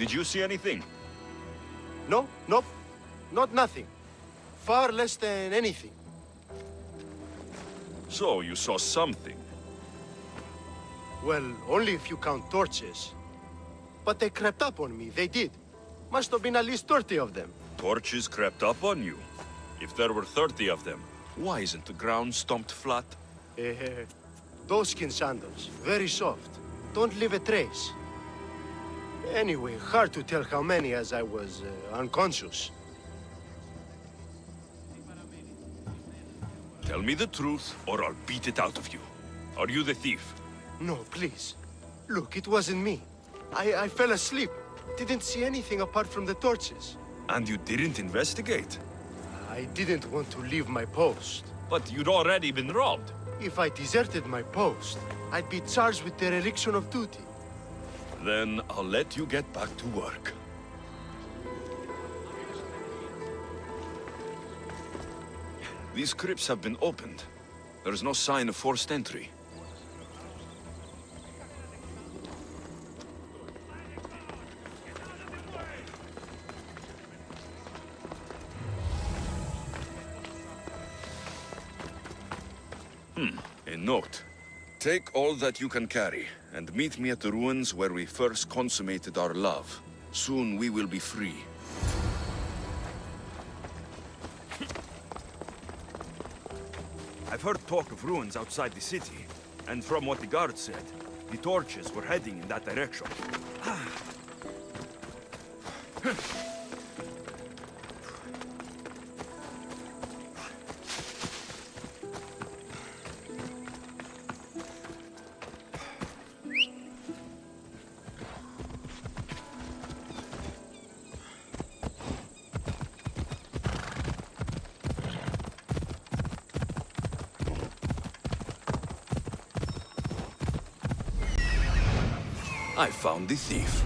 Did you see anything? No, nope. Not nothing. Far less than anything. So, you saw something. Well, only if you count torches. But they crept up on me, they did. Must have been at least 30 of them. Torches crept up on you. If there were 30 of them, why isn't the ground stomped flat? Those skin sandals, very soft. Don't leave a trace. Anyway, hard to tell how many as I was unconscious. Tell me the truth, or I'll beat it out of you. Are you the thief? No, please. Look, it wasn't me. I fell asleep. Didn't see anything apart from the torches. And you didn't investigate? I didn't want to leave my post. But you'd already been robbed. If I deserted my post, I'd be charged with dereliction of duty. Then I'll let you get back to work. These crypts have been opened. There's no sign of forced entry. A note. Take all that you can carry, and meet me at the ruins where we first consummated our love. Soon we will be free. I've heard talk of ruins outside the city, and from what the guards said, the torches were heading in that direction. I found the thief.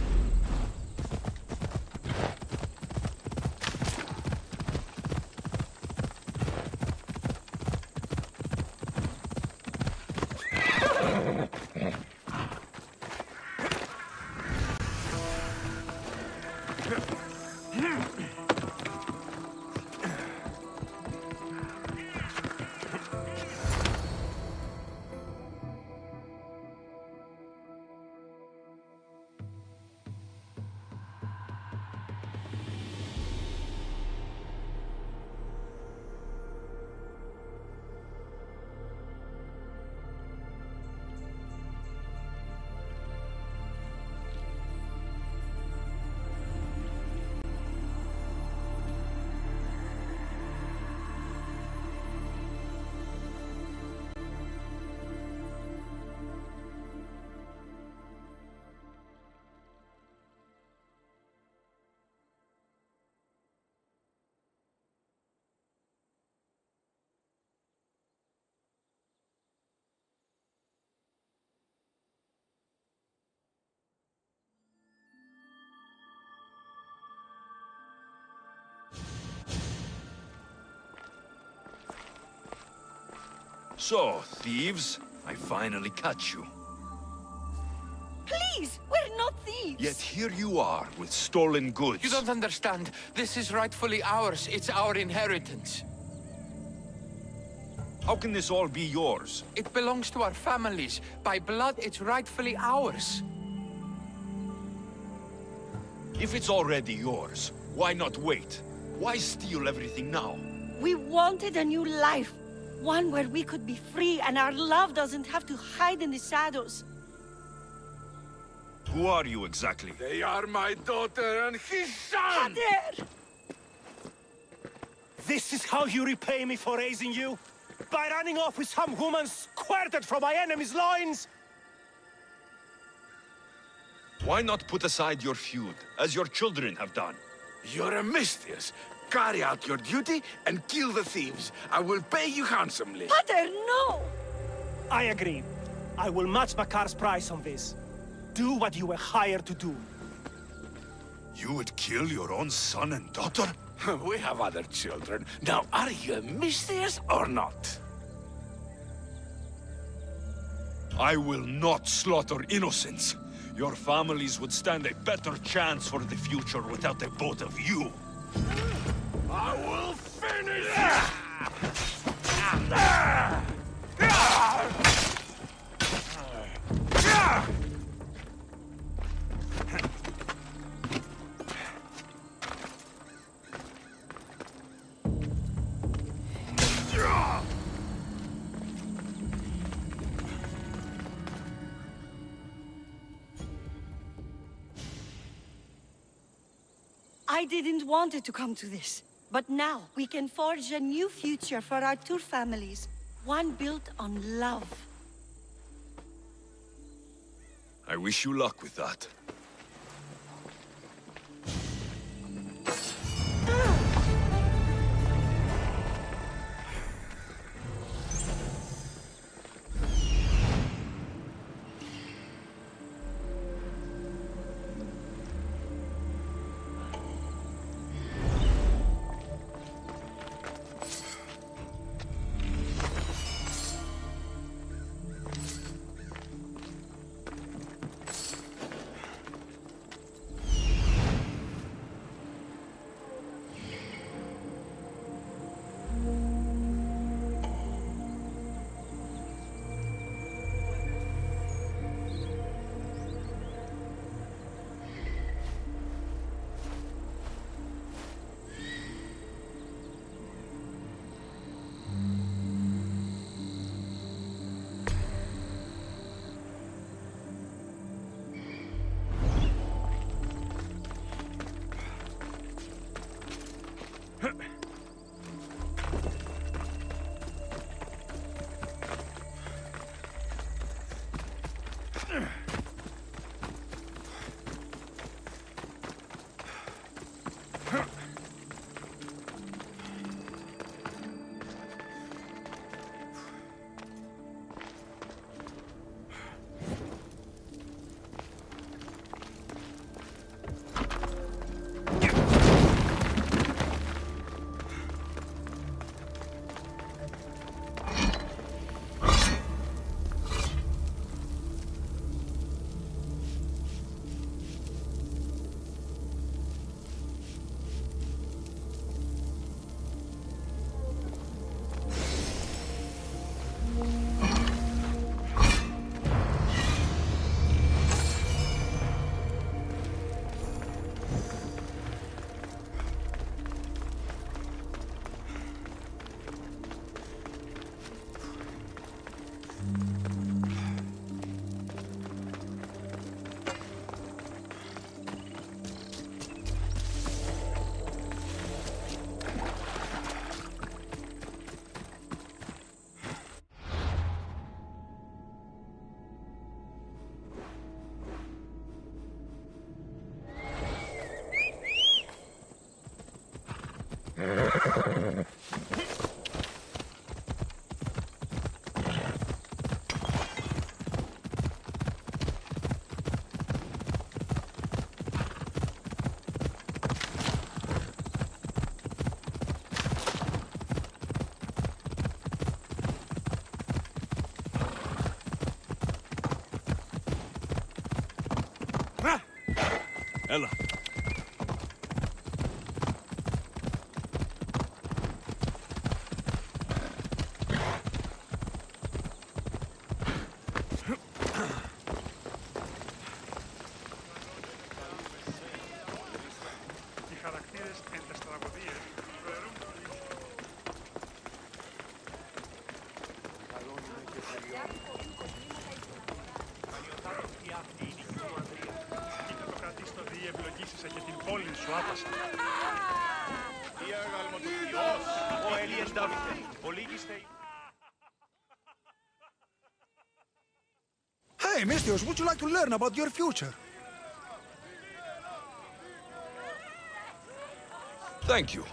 So, thieves, I finally catch you. Please, we're not thieves! Yet here you are, with stolen goods. You don't understand. This is rightfully ours. It's our inheritance. How can this all be yours? It belongs to our families. By blood, it's rightfully ours. If it's already yours, why not wait? Why steal everything now? We wanted a new life. One where we could be free and our love doesn't have to hide in the shadows. Who are you exactly? They are my daughter and his son! Kader! This is how you repay me for raising you? By running off with some woman squirted from my enemy's loins? Why not put aside your feud, as your children have done? You're a mistress. Carry out your duty and kill the thieves. I will pay you handsomely. Kader, no! I agree. I will match Bakar's price on this. Do what you were hired to do. You would kill your own son and daughter? We have other children. Now, are you a mistress or not? I will not slaughter innocents. Your families would stand a better chance for the future without the both of you. I will finish I didn't want it to come to this. But now, we can forge a new future for our two families. One built on love. I wish you luck with that. Ella. Hey, Mistios, would you like to learn about your future? Thank you.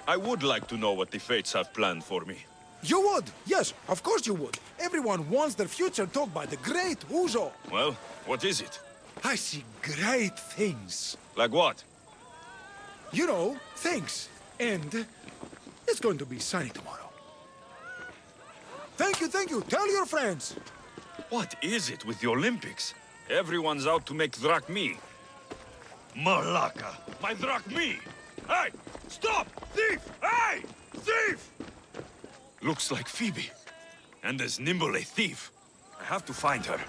I would like to know what the fates have planned for me. You would? Yes, of course you would. Everyone wants their future told by the great Uzo. Well, what is it? I see great things. Like what? You know, things. And it's going to be sunny tomorrow. Thank you, thank you. Tell your friends. What is it with the Olympics? Everyone's out to make drachmi. Malaka! My drachmi! Hey! Stop! Thief! Hey! Thief! Looks like Phoebe. And as nimble a thief. I have to find her.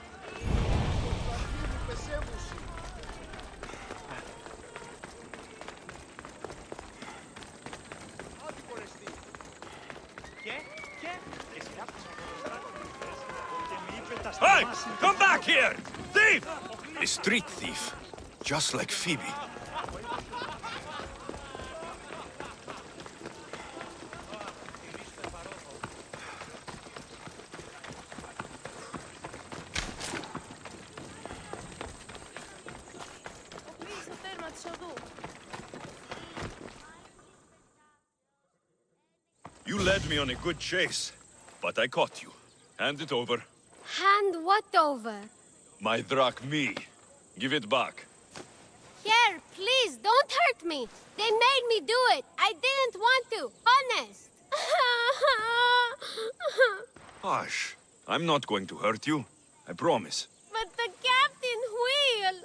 Hey! Come back here! Thief! A street thief. Just like Phoebe. You led me on a good chase, but I caught you. Hand it over. Hand what over? My drachmi. Give it back. Here, please, don't hurt me. They made me do it. I didn't want to. Honest. Hush. I'm not going to hurt you. I promise. But the captain will.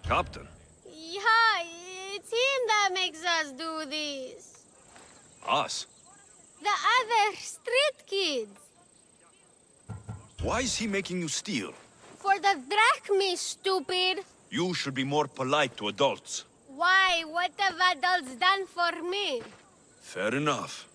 Captain? Yeah, it's him that makes us do this. Us? The other street kids. Why is he making you steal? For the drachmi, stupid. You should be more polite to adults. Why? What have adults done for me? Fair enough.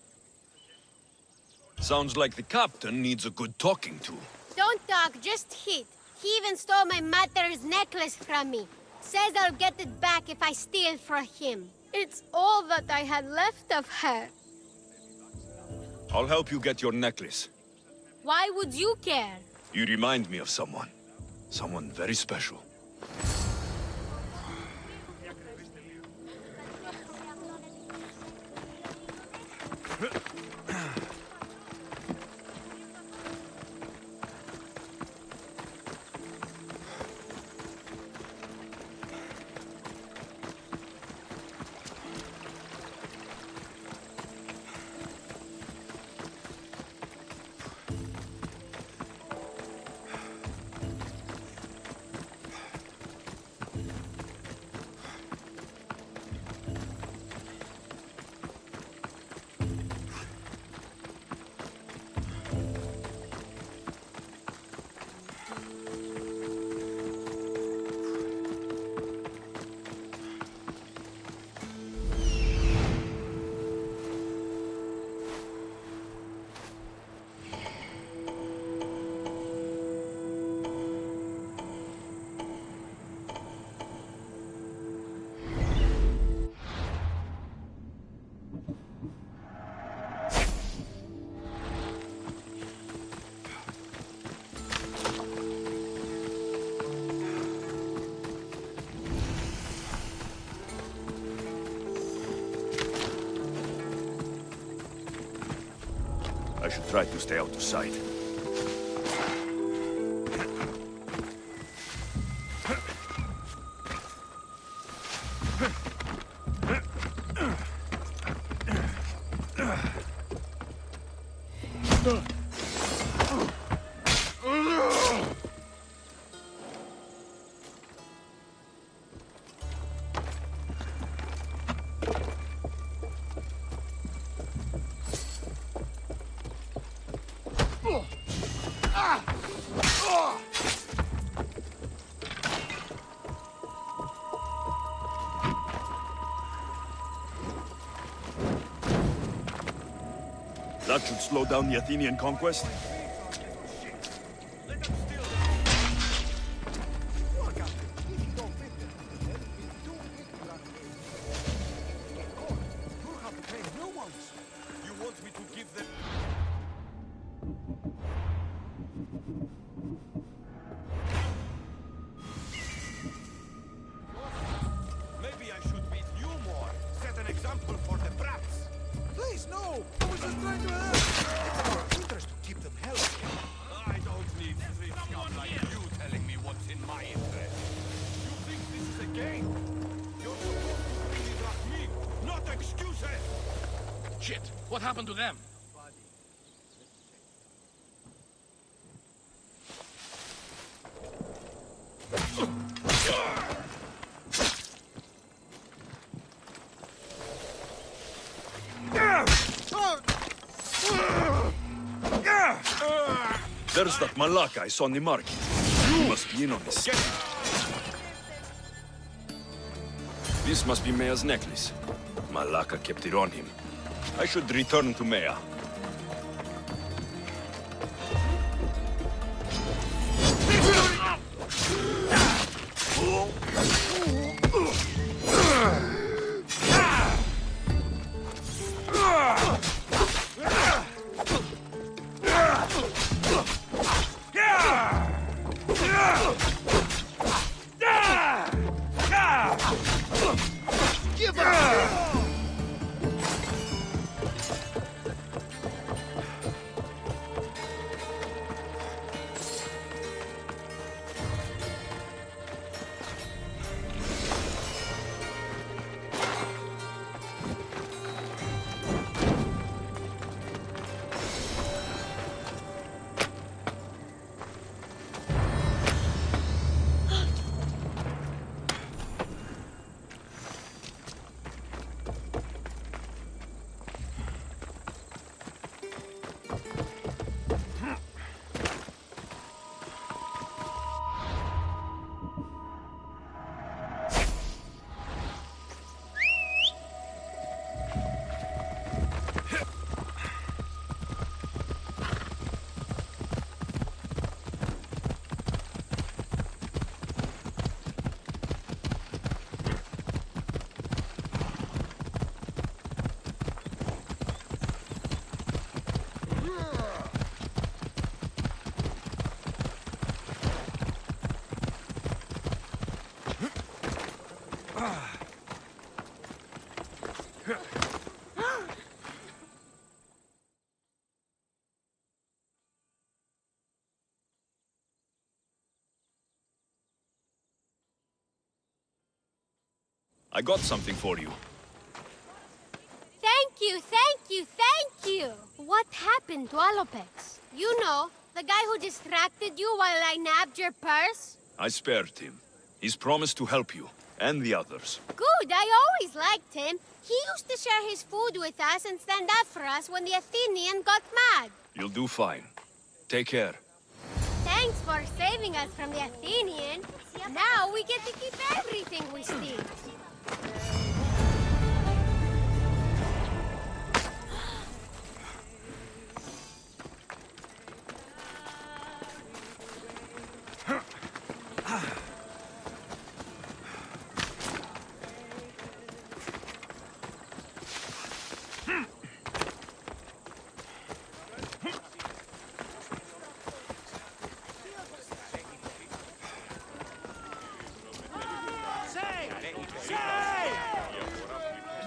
Sounds like the captain needs a good talking to. Don't talk, just hit. He even stole my mother's necklace from me. Says I'll get it back if I steal from him. It's all that I had left of her. I'll help you get your necklace. Why would you care? You remind me of someone. Someone very special. I should try to stay out of sight. That should slow down the Athenian conquest. Maybe I should beat you more. Set an example for the brats. Please, no! I was just trying to help! It's our interest to keep them healthy. I don't need three scum like you telling me what's in my interest. You think this is a game? You're supposed to really like me, not excuses! Shit, what happened to them? There's that Malaka I saw on the market. You must be in on this. This must be Maya's necklace. Malaka kept it on him. I should return to Maya. I got something for you. Thank you, thank you, thank you! What happened to Alopex? You know, the guy who distracted you while I nabbed your purse? I spared him. He's promised to help you, and the others. Good, I always liked him. He used to share his food with us and stand up for us when the Athenian got mad. You'll do fine. Take care. Thanks for saving us from the Athenian. Now we get to keep everything we steal.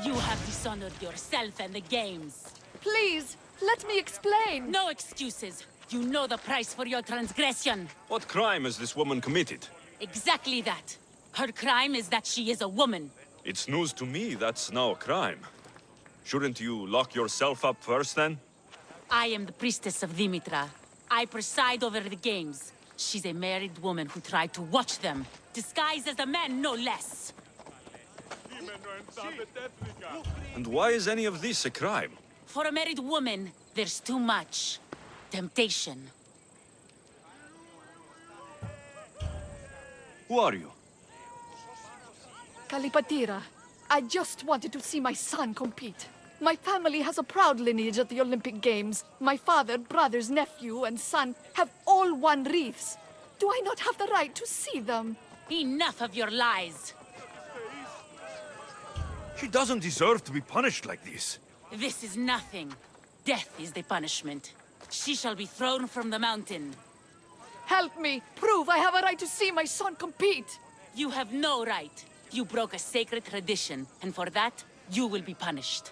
You have dishonored yourself and the games. Please, let me explain. No excuses. You know the price for your transgression. What crime has this woman committed? Exactly that. Her crime is that she is a woman. It's news to me that's now a crime. Shouldn't you lock yourself up first, then? I am the priestess of Dimitra. I preside over the games. She's a married woman who tried to watch them, disguised as a man, no less. And why is any of this a crime? For a married woman, there's too much temptation. Who are you? Kalipatira, I just wanted to see my son compete. My family has a proud lineage at the Olympic Games. My father, brothers, nephew, and son have all won wreaths. Do I not have the right to see them? Enough of your lies. She doesn't deserve to be punished like this. This is nothing. Death is the punishment. She shall be thrown from the mountain. Help me! Prove I have a right to see my son compete! You have no right. You broke a sacred tradition, and for that, you will be punished.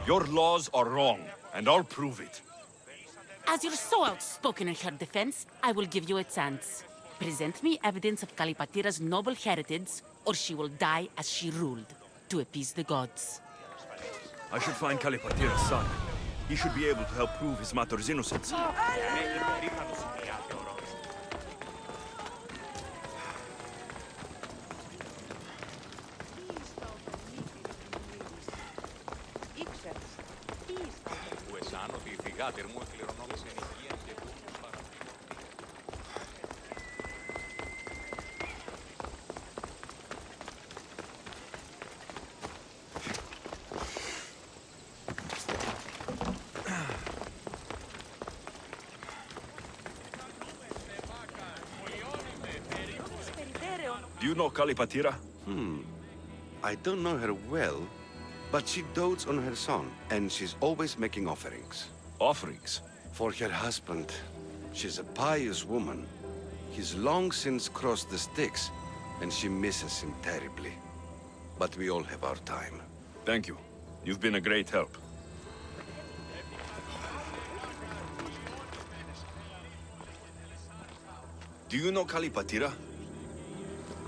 Your laws are wrong, and I'll prove it. As you're so outspoken in her defense, I will give you a chance. Present me evidence of Kalipatira's noble heritage, or she will die as she ruled, to appease the gods. I should find Kalipatira's son. He should be able to help prove his mother's innocence. Do you know Kalipatira? I don't know her well, but she dotes on her son, and she's always making offerings. Offerings? For her husband. She's a pious woman. He's long since crossed the Styx, and she misses him terribly. But we all have our time. Thank you. You've been a great help. Do you know Kalipatira?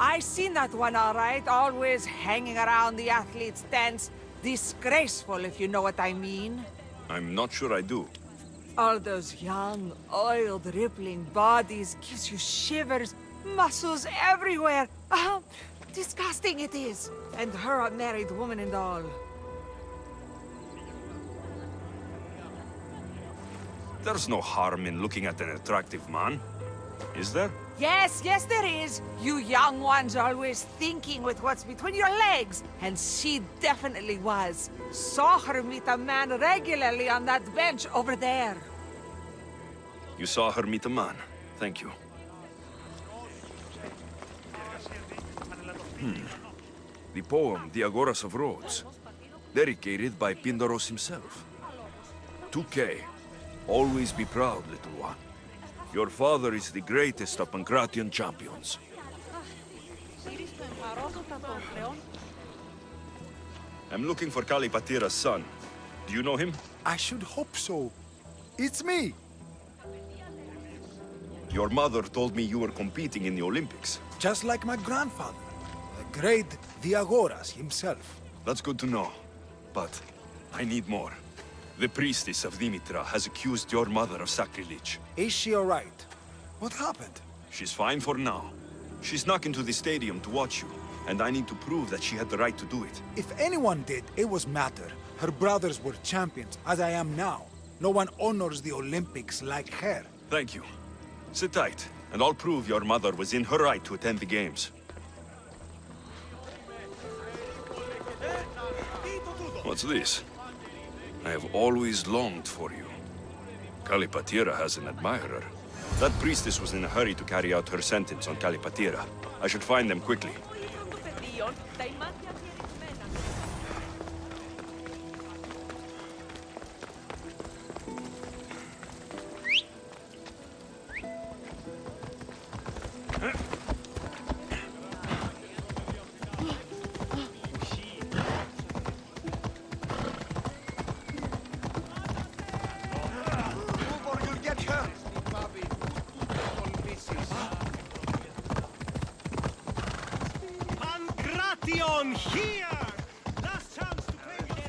I seen that one all right, always hanging around the athletes' tents. Disgraceful, if you know what I mean. I'm not sure I do. All those young, oiled, rippling bodies gives you shivers, muscles everywhere. Disgusting it is. And her a married woman and all. There's no harm in looking at an attractive man, is there? Yes, yes there is. You young ones always thinking with what's between your legs. And she definitely was. Saw her meet a man regularly on that bench over there. You saw her meet a man. Thank you. The poem, The Agoras of Rhodes, dedicated by Pindaros himself. 2K. Always be proud, little one. Your father is the greatest of Pancratian champions. I'm looking for Kalipatira's son. Do you know him? I should hope so. It's me. Your mother told me you were competing in the Olympics. Just like my grandfather, the great Diagoras himself. That's good to know. But I need more. The priestess of Dimitra has accused your mother of sacrilege. Is she all right? What happened? She's fine for now. She snuck into the stadium to watch you, and I need to prove that she had the right to do it. If anyone did, it was Mater. Her brothers were champions, as I am now. No one honors the Olympics like her. Thank you. Sit tight, and I'll prove your mother was in her right to attend the games. What's this? I have always longed for you. Kalipatira has an admirer. That priestess was in a hurry to carry out her sentence on Kalipatira. I should find them quickly. Here! Last chance to play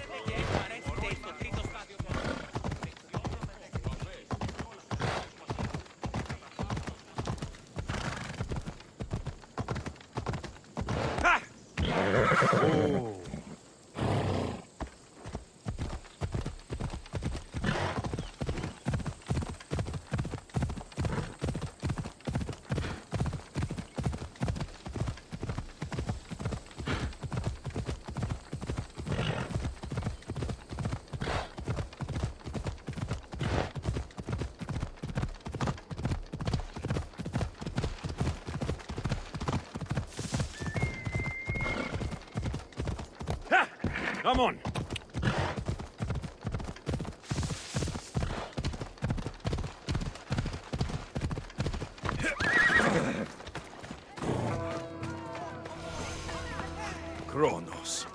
Come on. Kronos.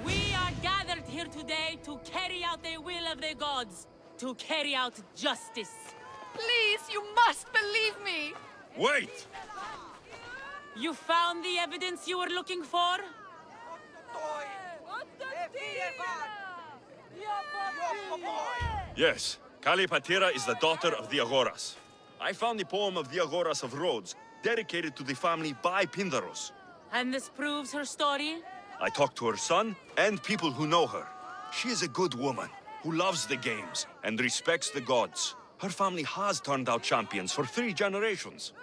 We are gathered here today to carry out the will of the gods, to carry out justice. Please, you must believe me! Wait! You found the evidence you were looking for? Yes, Kalipatira is the daughter of the Agoras. I found the poem of the Agoras of Rhodes, dedicated to the family by Pindaros. And this proves her story? I talked to her son and people who know her. She is a good woman, who loves the games and respects the gods. Her family has turned out champions for 3 generations.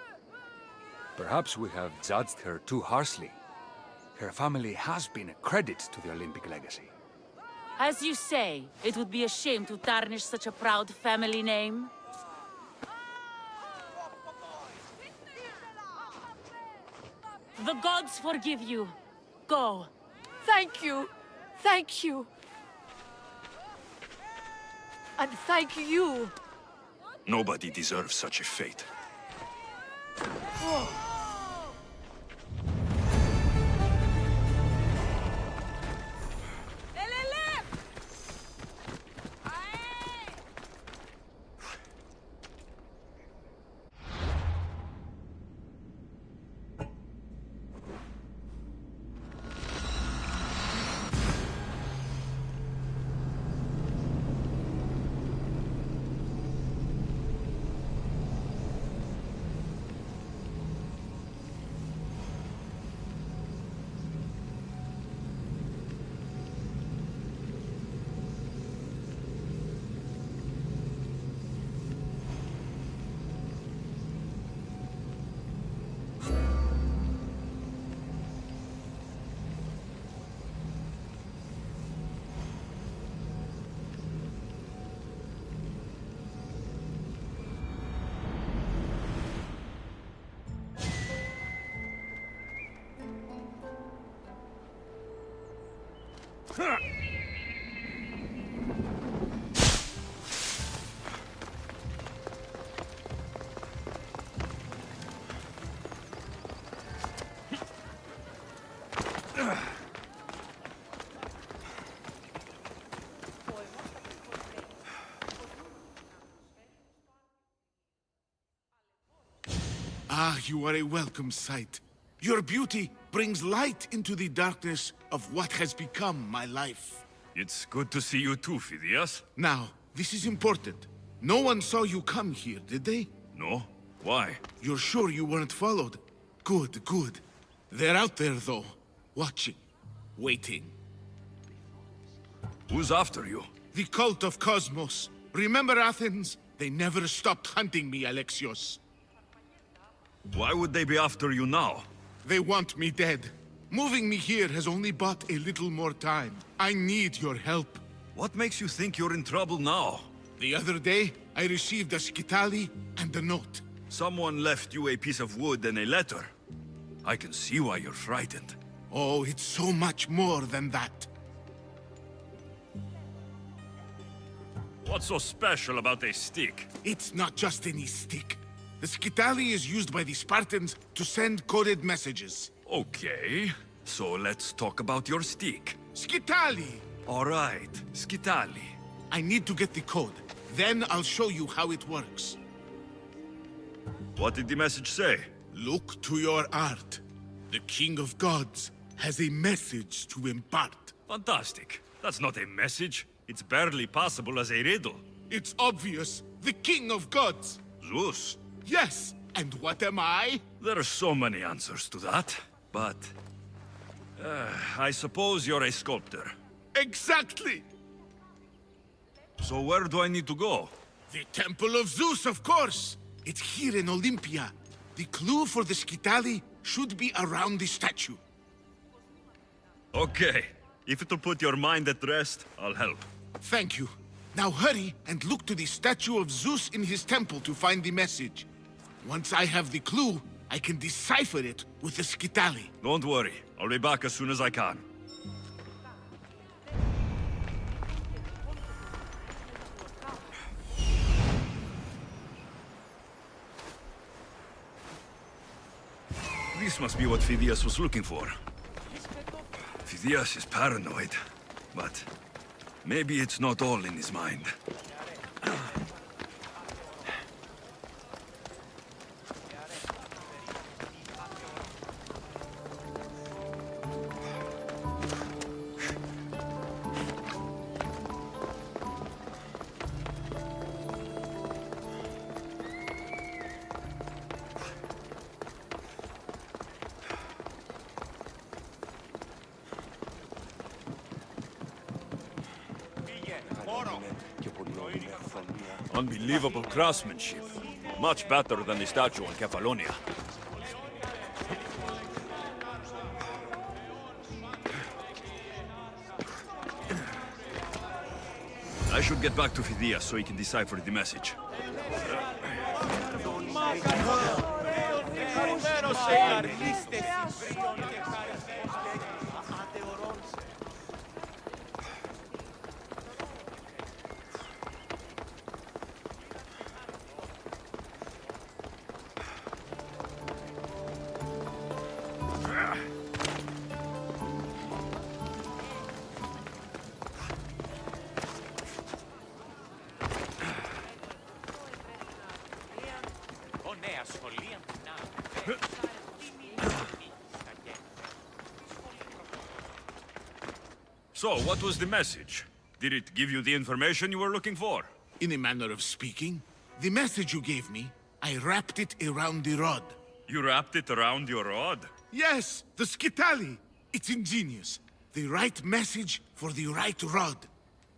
Perhaps we have judged her too harshly. Her family has been a credit to the Olympic legacy. As you say, it would be a shame to tarnish such a proud family name. The gods forgive you. Go. Thank you. Thank you. And thank you. Nobody deserves such a fate. Ah, you are a welcome sight. Your beauty brings light into the darkness of what has become my life. It's good to see you too, Phidias. Now, this is important. No one saw you come here, did they? No? Why? You're sure you weren't followed? Good, good. They're out there, though. Watching. Waiting. Who's after you? The Cult of Kosmos. Remember Athens? They never stopped hunting me, Alexios. Why would they be after you now? They want me dead. Moving me here has only bought a little more time. I need your help. What makes you think you're in trouble now? The other day, I received a skitali and a note. Someone left you a piece of wood and a letter. I can see why you're frightened. Oh, it's so much more than that. What's so special about a stick? It's not just any stick. The skitali is used by the Spartans to send coded messages. Okay, so let's talk about your stick. Skitali! All right, skitali. I need to get the code. Then I'll show you how it works. What did the message say? Look to your art. The King of Gods has a message to impart. Fantastic. That's not a message. It's barely passable as a riddle. It's obvious. The King of Gods. Zeus. Yes, and what am I? There are so many answers to that, but... I suppose you're a sculptor. Exactly! So where do I need to go? The Temple of Zeus, of course! It's here in Olympia. The clue for the skitali should be around the statue. Okay. If it'll put your mind at rest, I'll help. Thank you. Now hurry and look to the statue of Zeus in his temple to find the message. Once I have the clue, I can decipher it with the skitali. Don't worry. I'll be back as soon as I can. This must be what Phidias was looking for. Phidias is paranoid, but maybe it's not all in his mind. Unbelievable craftsmanship. Much better than the statue on Kefalonia. I should get back to Phidias so he can decipher the message. So, what was the message? Did it give you the information you were looking for? In a manner of speaking, the message you gave me, I wrapped it around the rod. You wrapped it around your rod? Yes, the skitali. It's ingenious. The right message for the right rod.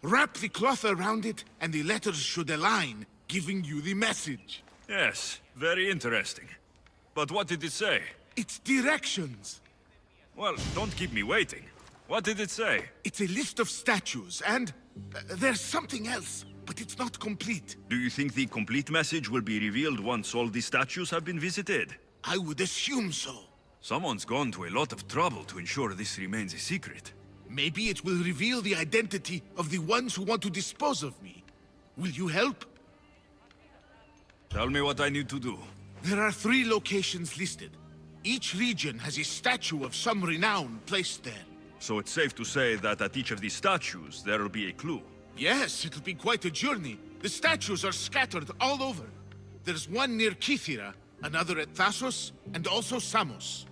Wrap the cloth around it, and the letters should align, giving you the message. Yes, very interesting. But what did it say? It's directions. Well, don't keep me waiting. What did it say? It's a list of statues, and there's something else, but it's not complete. Do you think the complete message will be revealed once all the statues have been visited? I would assume so. Someone's gone to a lot of trouble to ensure this remains a secret. Maybe it will reveal the identity of the ones who want to dispose of me. Will you help? Tell me what I need to do. There are 3 locations listed. Each region has a statue of some renown placed there. So it's safe to say that at each of these statues, there will be a clue. Yes, it'll be quite a journey. The statues are scattered all over. There's one near Kythera, another at Thassos, and also Samos.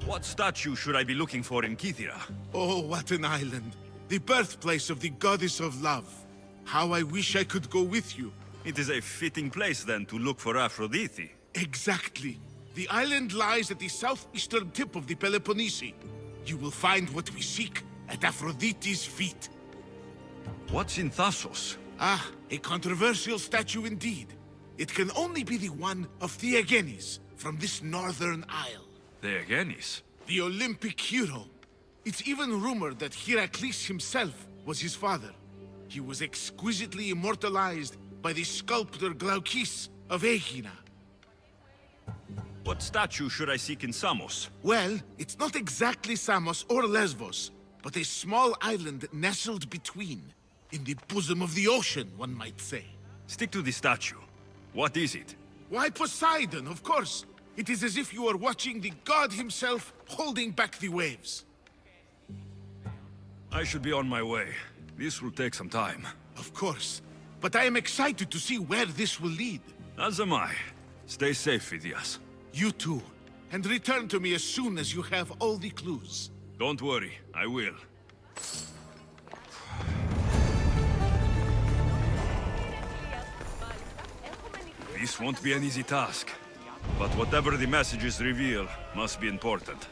What statue should I be looking for in Kythera? Oh, what an island. The birthplace of the goddess of love. How I wish I could go with you. It is a fitting place, then, to look for Aphrodite. Exactly. The island lies at the southeastern tip of the Peloponnese. You will find what we seek at Aphrodite's feet. What's in Thassos? Ah, a controversial statue indeed. It can only be the one of Theagenes, from this northern isle. Theagenes? The Olympic hero. It's even rumored that Heracles himself was his father. He was exquisitely immortalized by the sculptor Glaukis of Aegina. What statue should I seek in Samos? Well, it's not exactly Samos or Lesbos, but a small island nestled between. In the bosom of the ocean, one might say. Stick to the statue. What is it? Why, Poseidon, of course. It is as if you are watching the god himself holding back the waves. I should be on my way. This will take some time. Of course. But I am excited to see where this will lead. As am I. Stay safe, Phidias. You too. And return to me as soon as you have all the clues. Don't worry, I will. This won't be an easy task. But whatever the messages reveal must be important.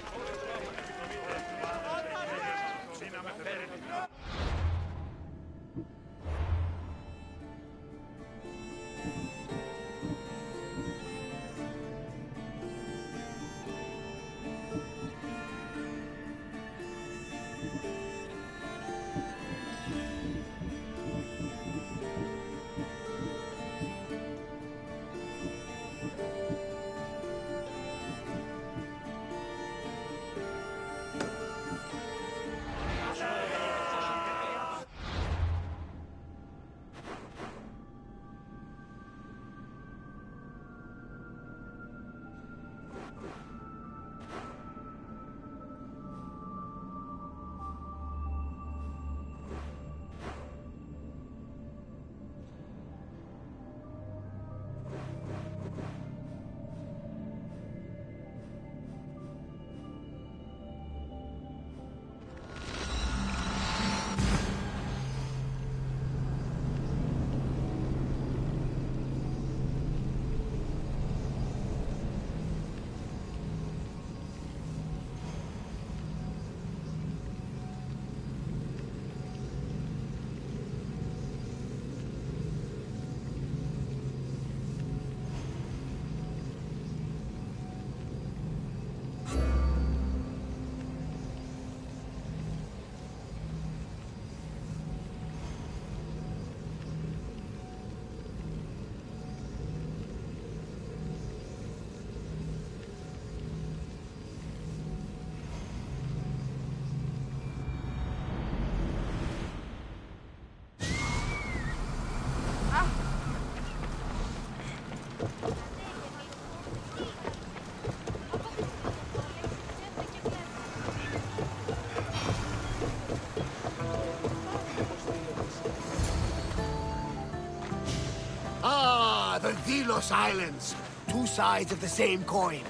the Delos Islands. Two sides of the same coin.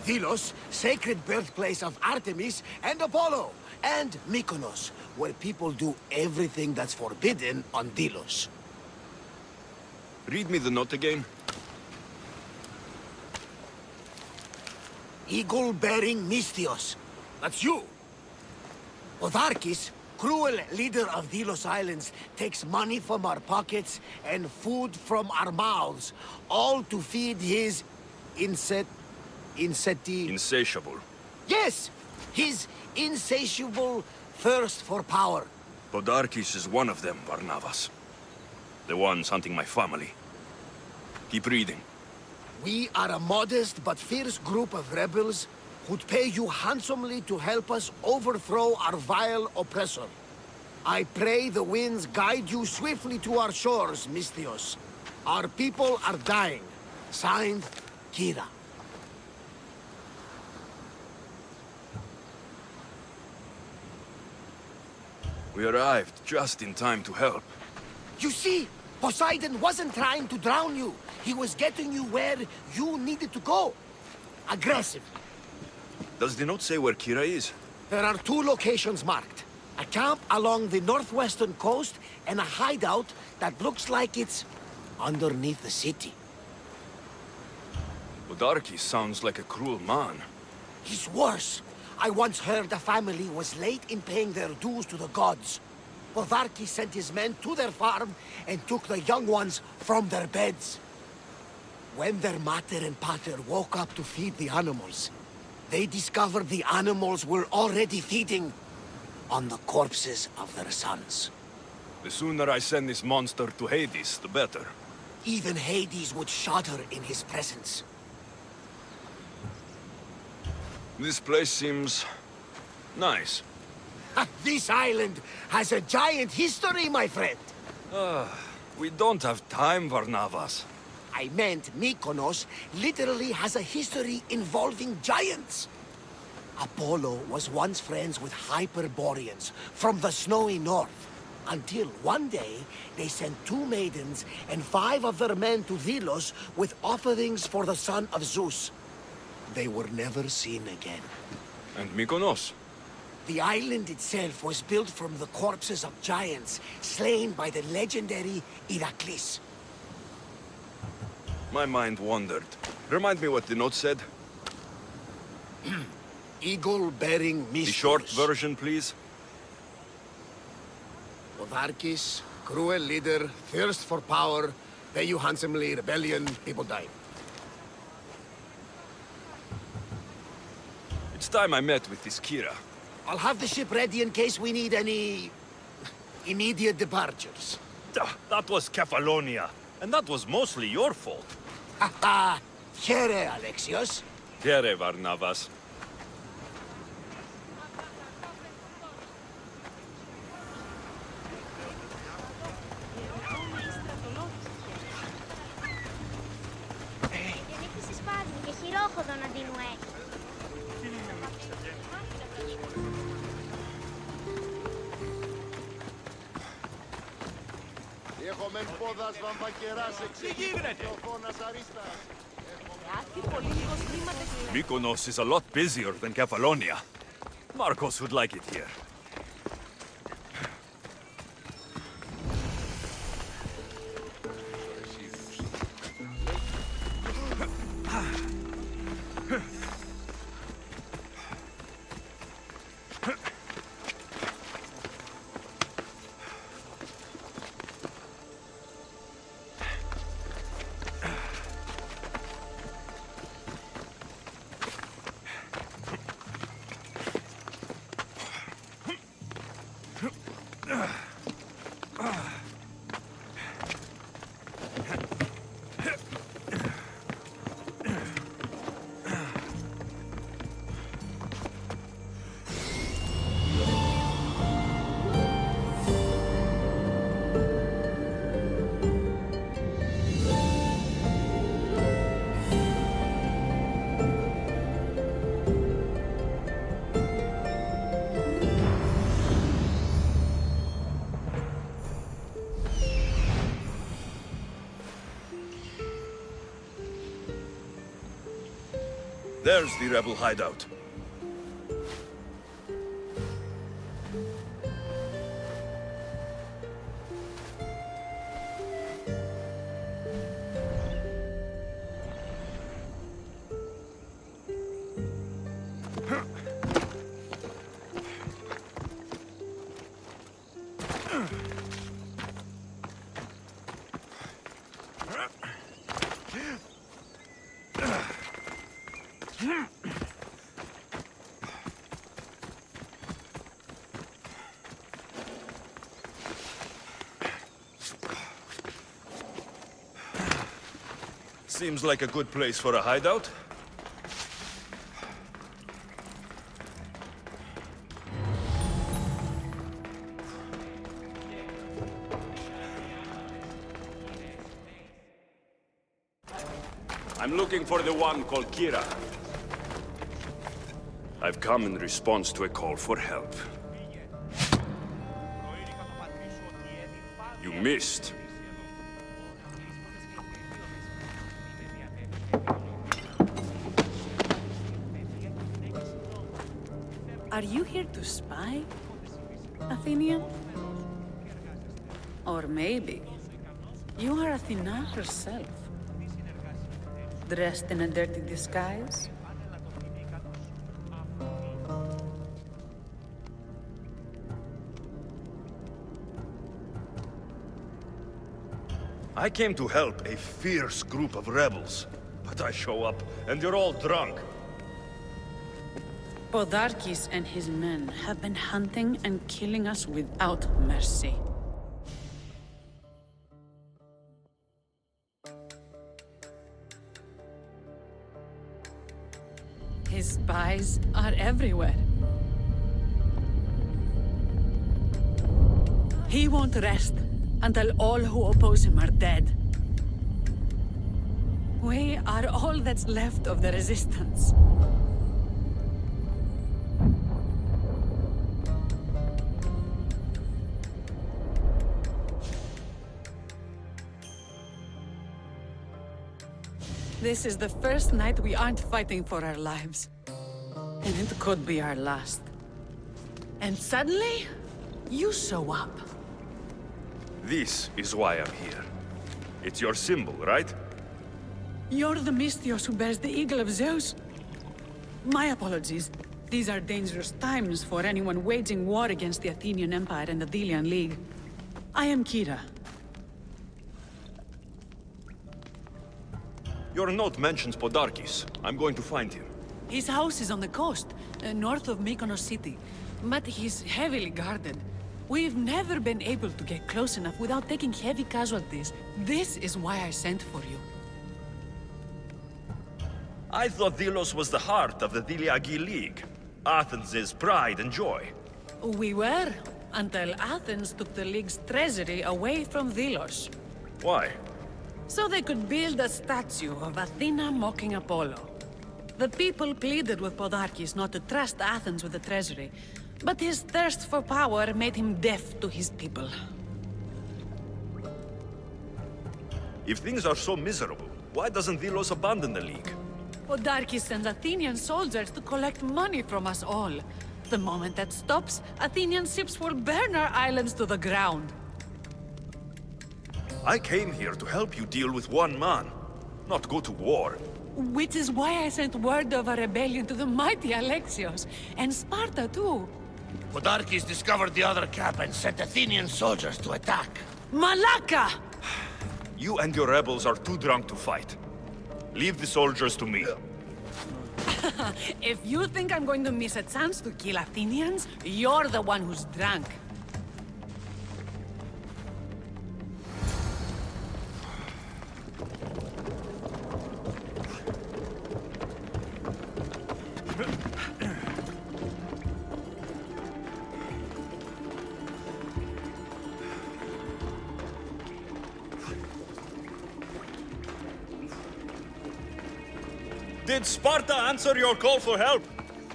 Delos, sacred birthplace of Artemis and Apollo. And Mykonos, where people do everything that's forbidden on Delos. Read me the note again. Eagle-bearing Mystios. That's you. Otharkis, cruel leader of Delos Islands, takes money from our pockets and food from our mouths, all to feed his Insatiable. Yes! His insatiable thirst for power. Podarkis is one of them, Barnabas. The ones hunting my family. Keep reading. We are a modest but fierce group of rebels who'd pay you handsomely to help us overthrow our vile oppressor. I pray the winds guide you swiftly to our shores, Mystios. Our people are dying. Signed, Kira. We arrived just in time to help. You see, Poseidon wasn't trying to drown you. He was getting you where you needed to go. Aggressive. Does the note say where Kira is? There are two locations marked. A camp along the northwestern coast and a hideout that looks like it's underneath the city. Podarkis sounds like a cruel man. He's worse. I once heard a family was late in paying their dues to the gods. Podarkis sent his men to their farm and took the young ones from their beds. When their mater and pater woke up to feed the animals, they discovered the animals were already feeding on the corpses of their sons. The sooner I send this monster to Hades, the better. Even Hades would shudder in his presence. This place seems nice. This island has a giant history, my friend. We don't have time, Barnabas. I meant Mykonos literally has a history involving giants. Apollo was once friends with Hyperboreans from the snowy north. Until one day, they sent 2 maidens and 5 of their men to Delos with offerings for the son of Zeus. They were never seen again. And Mykonos? The island itself was built from the corpses of giants slain by the legendary Iraklis. My mind wandered. Remind me what the note said. Eagle-bearing Mystios. The short version, please. Otharkis, cruel leader, thirst for power, pay you handsomely, rebellion, people die. It's time I met with this Kira. I'll have the ship ready in case we need any immediate departures. That was Kefalonia, and that was mostly your fault. Ha ha! Here, Alexios. Here, Barnabas. Γεννήθηκε στη Σπάρτη και χειρόχοδο να την έχει. Έχομεν πόδας βαμβακεράς εξηγείται ο φώνας αρίστας. Mykonos is a lot busier than Kefalonia. Marcos would like it here. There's the rebel hideout. Seems like a good place for a hideout. I'm looking for the one called Kira. I've come in response to a call for help. You missed. Are you here to spy, Athenian? Or maybe you are Athena herself, dressed in a dirty disguise? I came to help a fierce group of rebels, but I show up and they're all drunk. Podarkes and his men have been hunting and killing us without mercy. His spies are everywhere. He won't rest until all who oppose him are dead. We are all that's left of the resistance. This is the first night we aren't fighting for our lives. And it could be our last. And suddenly, you show up. This is why I'm here. It's your symbol, right? You're the Mystios who bears the eagle of Zeus? My apologies. These are dangerous times for anyone waging war against the Athenian Empire and the Delian League. I am Kira. Your note mentions Podarkes. I'm going to find him. His house is on the coast, north of Mykonos city. But he's heavily guarded. We've never been able to get close enough without taking heavy casualties. This is why I sent for you. I thought Delos was the heart of the Deliagi League. Athens' pride and joy. We were, until Athens took the League's treasury away from Delos. Why? So they could build a statue of Athena mocking Apollo. The people pleaded with Podarkes not to trust Athens with the treasury, but his thirst for power made him deaf to his people. If things are so miserable, why doesn't Delos abandon the League? Podarkes sends Athenian soldiers to collect money from us all. The moment that stops, Athenian ships will burn our islands to the ground. I came here to help you deal with one man, not go to war. Which is why I sent word of a rebellion to the mighty Alexios, and Sparta too. Podarkes discovered the other camp and sent Athenian soldiers to attack. Malaka! You and your rebels are too drunk to fight. Leave the soldiers to me. If you think I'm going to miss a chance to kill Athenians, you're the one who's drunk. Did Sparta answer your call for help?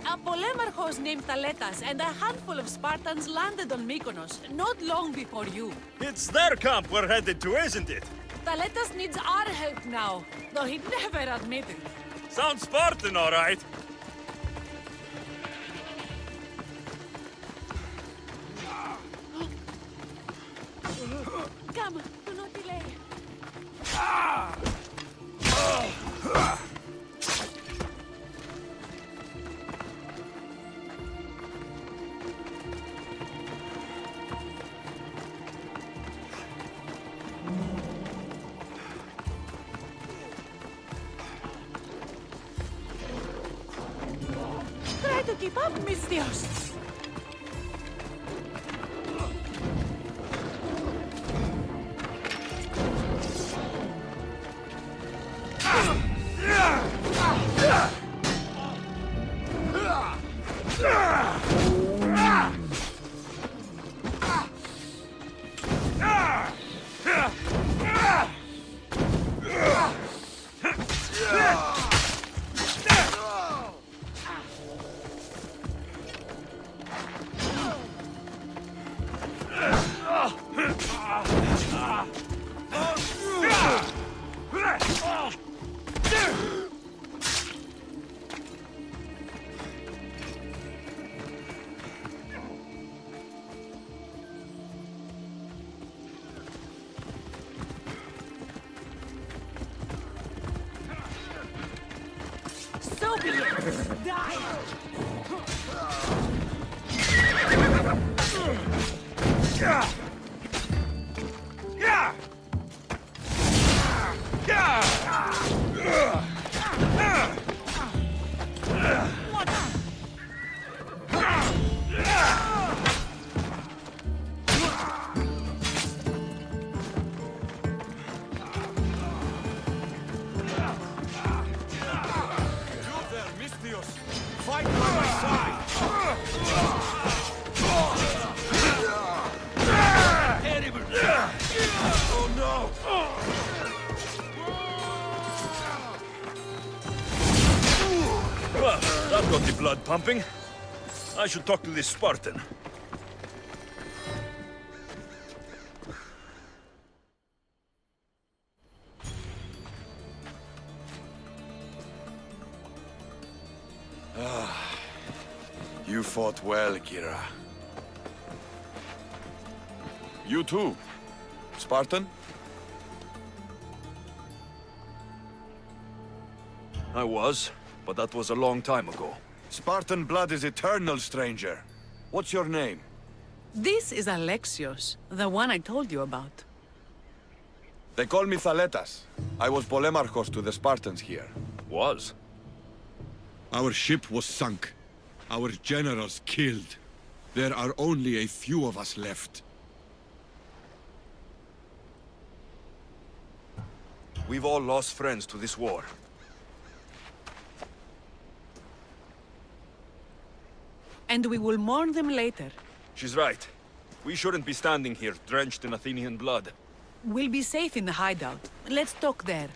A polemarchos named Thaletas and a handful of Spartans landed on Mykonos, not long before you. It's their camp we're headed to, isn't it? Thaletas needs our help now, though he'd never admit it. Sounds Spartan, all right. Come, do not delay. Try to keep up, Mistios. So be it! Die! Fight by my side! Oh no! Well, that got the blood pumping. I should talk to this Spartan. You fought well, Kira. You too. Spartan? I was, but that was a long time ago. Spartan blood is eternal, stranger. What's your name? This is Alexios, the one I told you about. They call me Thaletas. I was Polemarchos to the Spartans here. Was? Our ship was sunk. Our generals killed. There are only a few of us left. We've all lost friends to this war. And we will mourn them later. She's right. We shouldn't be standing here, drenched in Athenian blood. We'll be safe in the hideout. Let's talk there.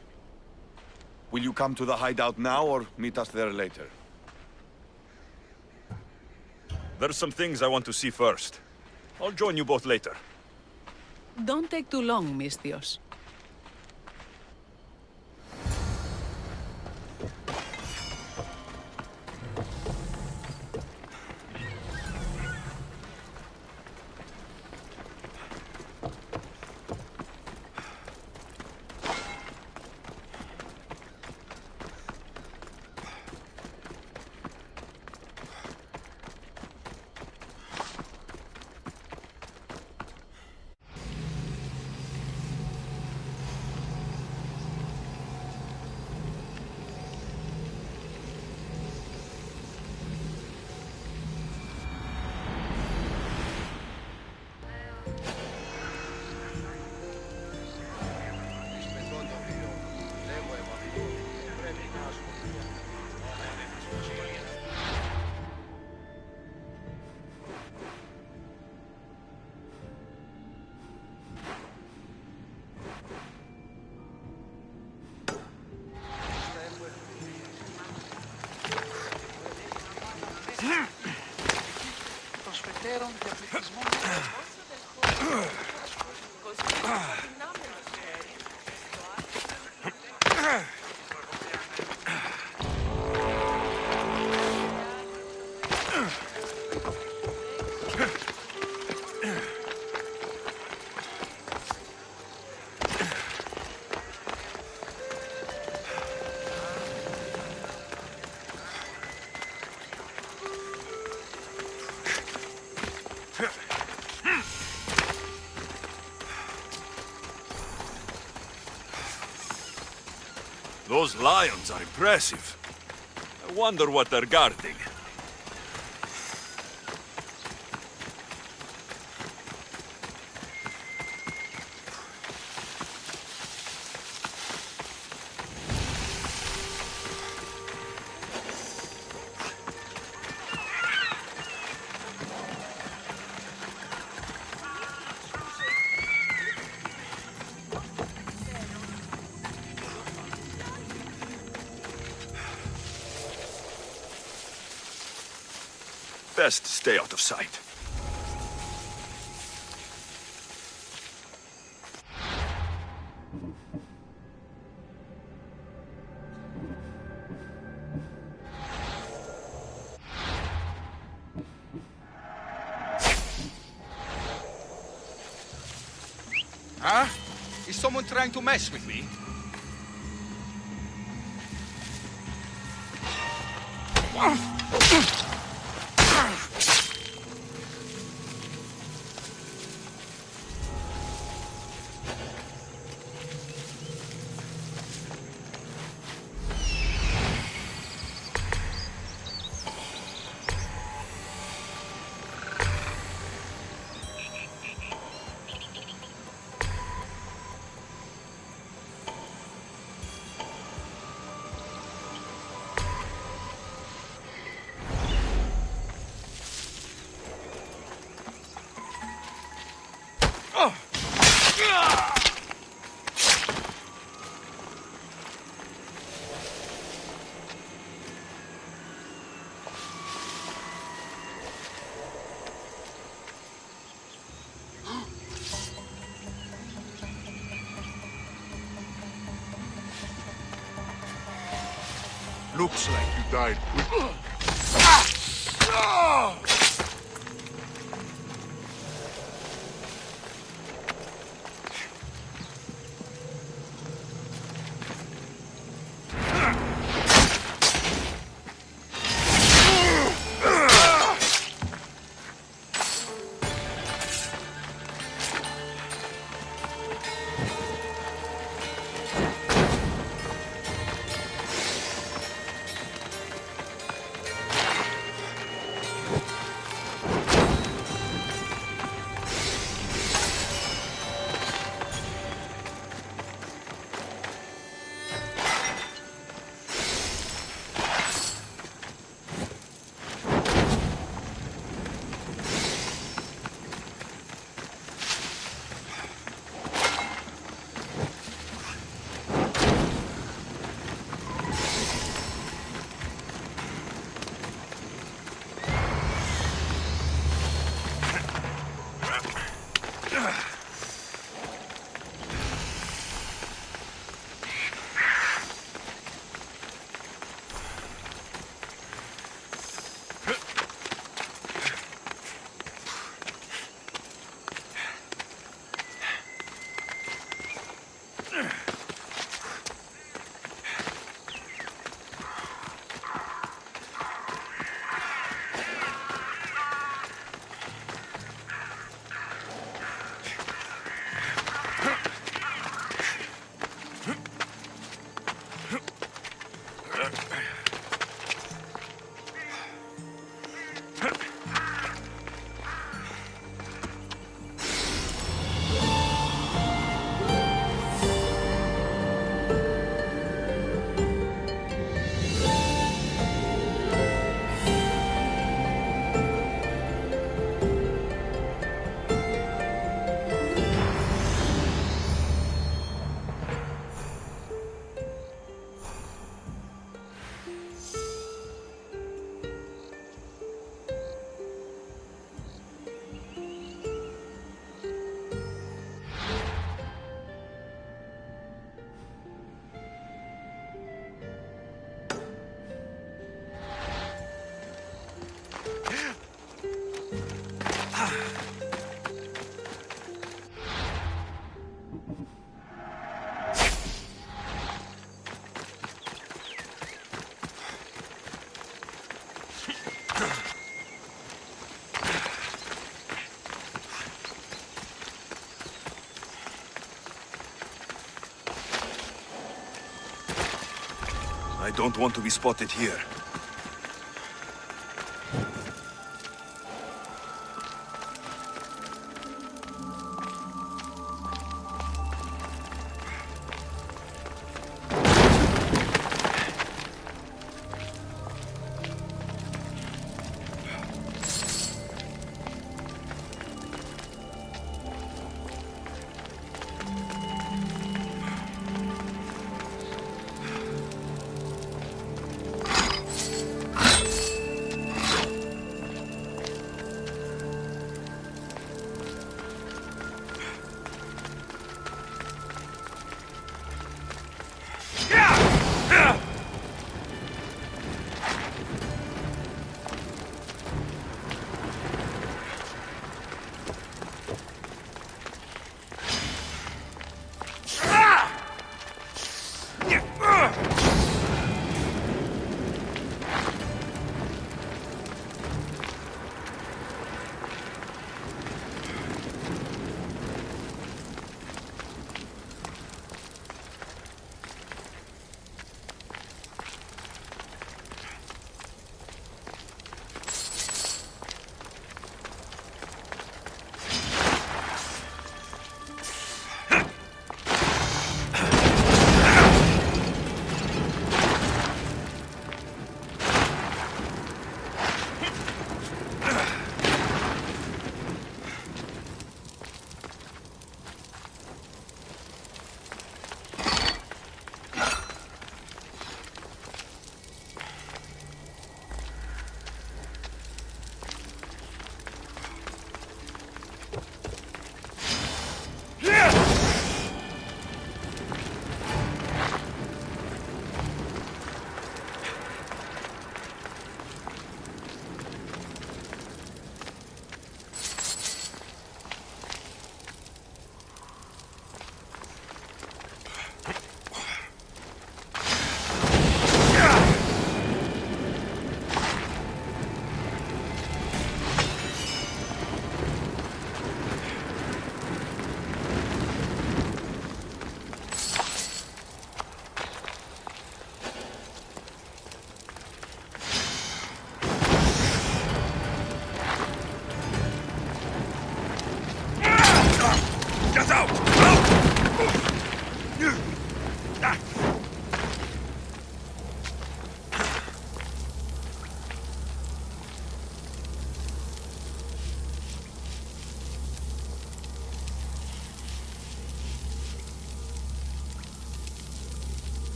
Will you come to the hideout now or meet us there later? There's some things I want to see first. I'll join you both later. Don't take too long, Mistios. Those lions are impressive. I wonder what they're guarding. Best stay out of sight. Huh? Is someone trying to mess with me? Looks like you died quickly. I don't want to be spotted here.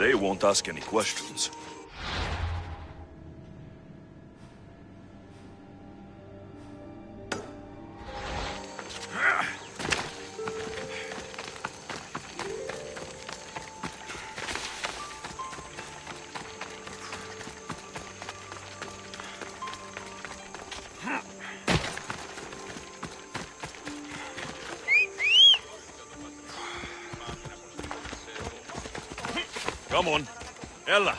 They won't ask any questions. Come on. Ella.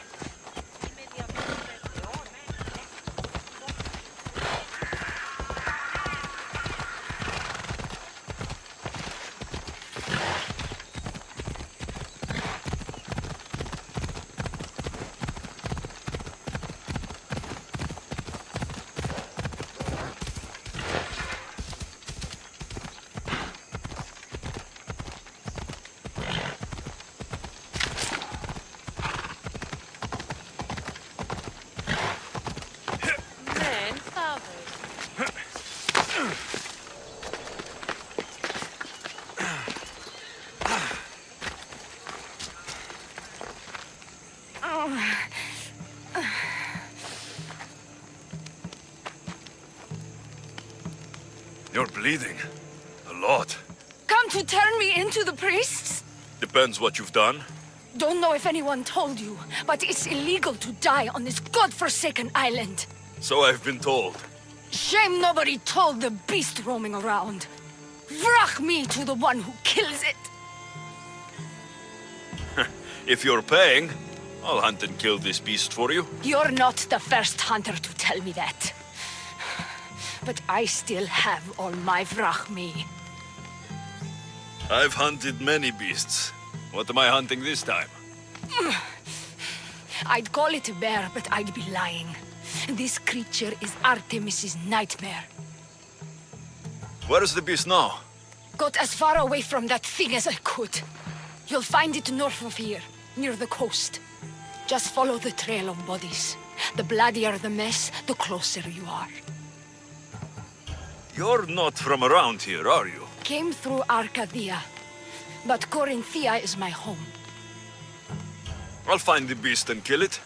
You're bleeding. A lot. Come to turn me into the priests? Depends what you've done. Don't know if anyone told you, but it's illegal to die on this godforsaken island. So I've been told. Shame nobody told the beast roaming around. Vrach me to the one who kills it. If you're paying, I'll hunt and kill this beast for you. You're not the first hunter to tell me that. But I still have all my vrach me. I've hunted many beasts. What am I hunting this time? I'd call it a bear, but I'd be lying. This creature is Artemis's nightmare. Where is the beast now? Got as far away from that thing as I could. You'll find it north of here, near the coast. Just follow the trail of bodies. The bloodier the mess, the closer you are. You're not from around here, are you? Came through Arcadia, but Corinthia is my home. I'll find the beast and kill it.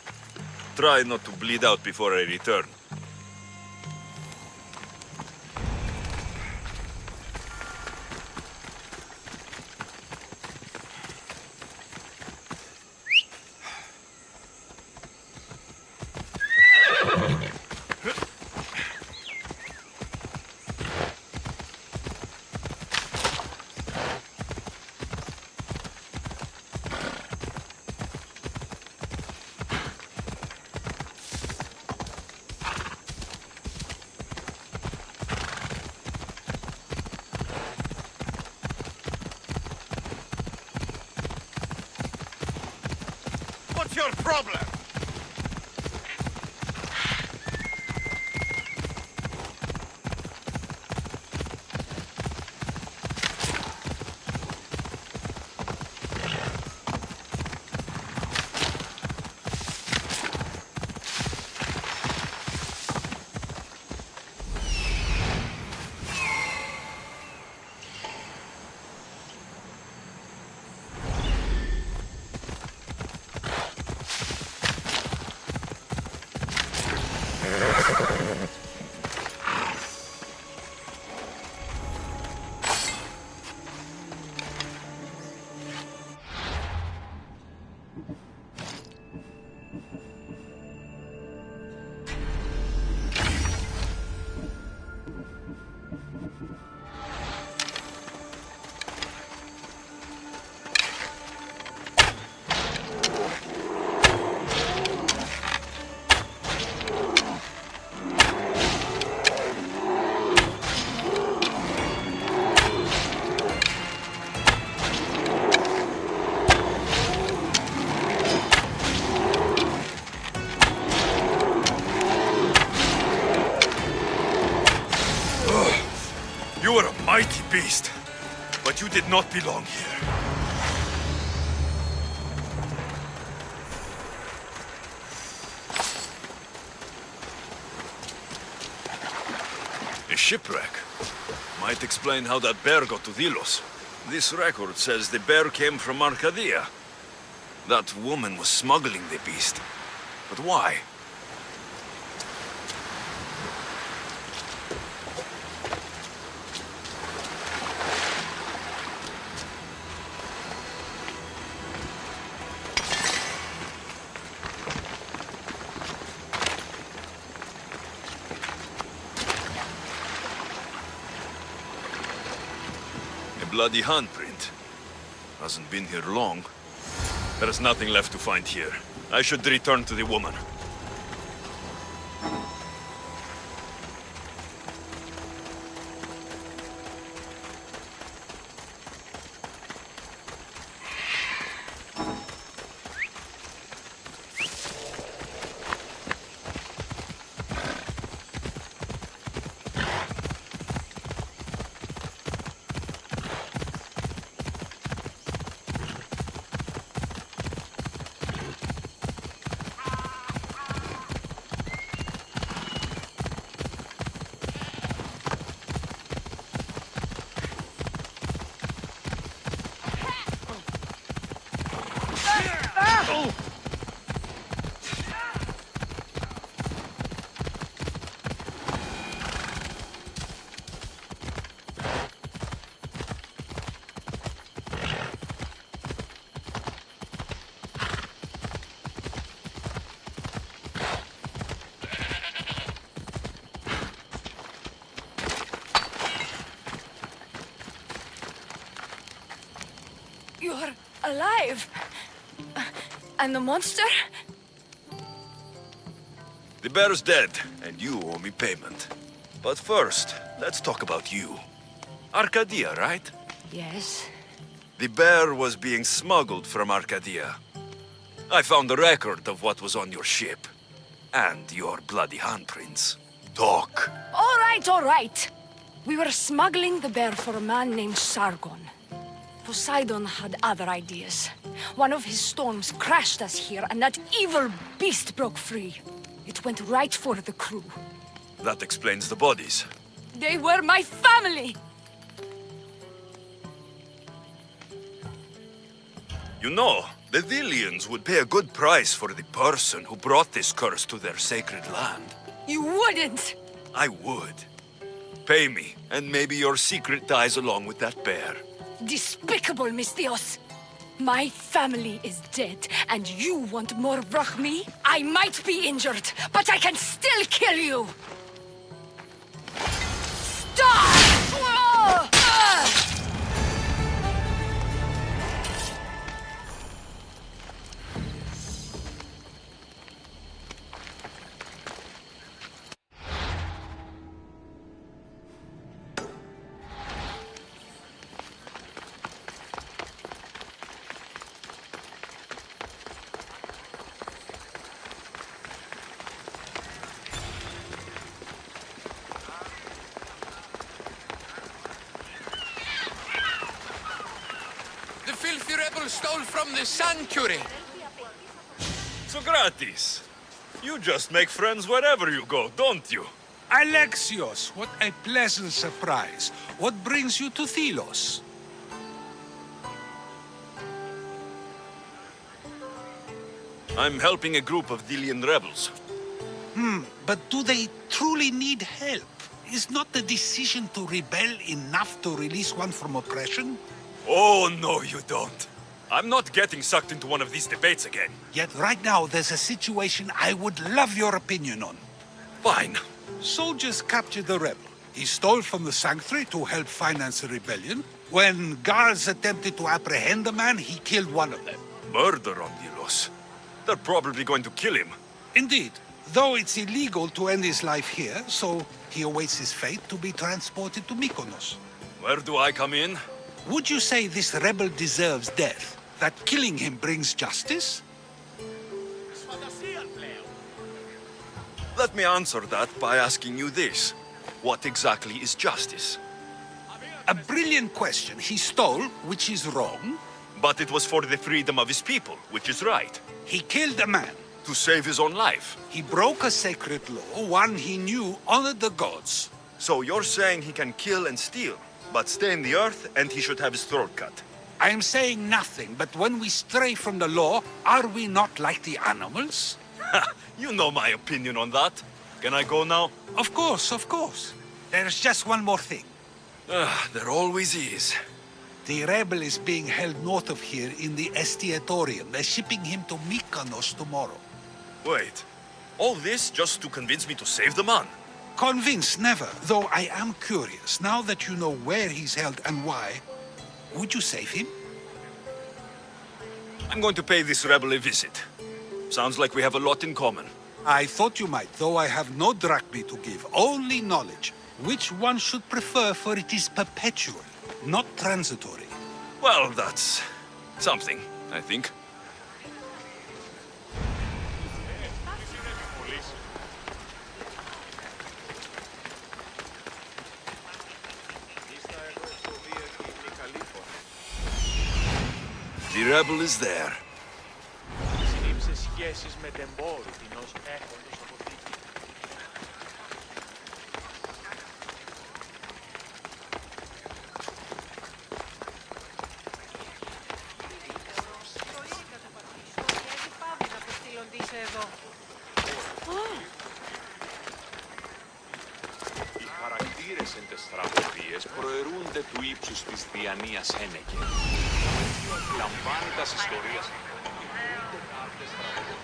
Try not to bleed out before I return. What's your problem? You are a mighty beast, but you did not belong here. A shipwreck. Might explain how that bear got to Delos. This record says the bear came from Arcadia. That woman was smuggling the beast. But why? Bloody handprint. Hasn't been here long. There is nothing left to find here. I should return to the woman. You're alive? And the monster? The bear's dead, and you owe me payment. But first, let's talk about you. Arcadia, right? Yes. The bear was being smuggled from Arcadia. I found the record of what was on your ship. And your bloody handprints. Talk. All right. We were smuggling the bear for a man named Sargon. Poseidon had other ideas. One of his storms crashed us here, and that evil beast broke free. It went right for the crew. That explains the bodies. They were my family! You know, the Delians would pay a good price for the person who brought this curse to their sacred land. You wouldn't! I would. Pay me, and maybe your secret dies along with that bear. Despicable, Misthios! My family is dead, and you want more Brachmi? I might be injured, but I can still kill you! Stop! Filthy rebel stole from the sanctuary. Socrates, you just make friends wherever you go, don't you? Alexios, what a pleasant surprise. What brings you to Thelos? I'm helping a group of Delian rebels. But do they truly need help? Is not the decision to rebel enough to release one from oppression? Oh, no, you don't. I'm not getting sucked into one of these debates again. Yet right now, there's a situation I would love your opinion on. Fine. Soldiers captured the rebel. He stole from the sanctuary to help finance the rebellion. When guards attempted to apprehend the man, he killed one of them. Murder on Delos. They're probably going to kill him. Indeed. Though it's illegal to end his life here, so he awaits his fate to be transported to Mykonos. Where do I come in? Would you say this rebel deserves death? That killing him brings justice? Let me answer that by asking you this. What exactly is justice? A brilliant question. He stole, which is wrong. But it was for the freedom of his people, which is right. He killed a man. To save his own life. He broke a sacred law, one he knew honored the gods. So you're saying he can kill and steal, but stay in the earth and he should have his throat cut? I am saying nothing, but when we stray from the law, are we not like the animals? You know my opinion on that. Can I go now? Of course, of course. There's just one more thing. There always is. The rebel is being held north of here in the Estiatorium. They're shipping him to Mykonos tomorrow. Wait, all this just to convince me to save the man? Convinced, never. Though I am curious, now that you know where he's held and why, would you save him? I'm going to pay this rebel a visit. Sounds like we have a lot in common. I thought you might, though I have no drachmi to give, only knowledge. Which one should prefer, for it is perpetual, not transitory. Well, that's something, I think. The rebel is there. Οι χαρακτήρες εν τες τραγωδίες προαιρούνται του ύψους της διανοίας Ένεκε. Λαμβάνοντας ιστορίας ούτε κάρτες τραγωδίες,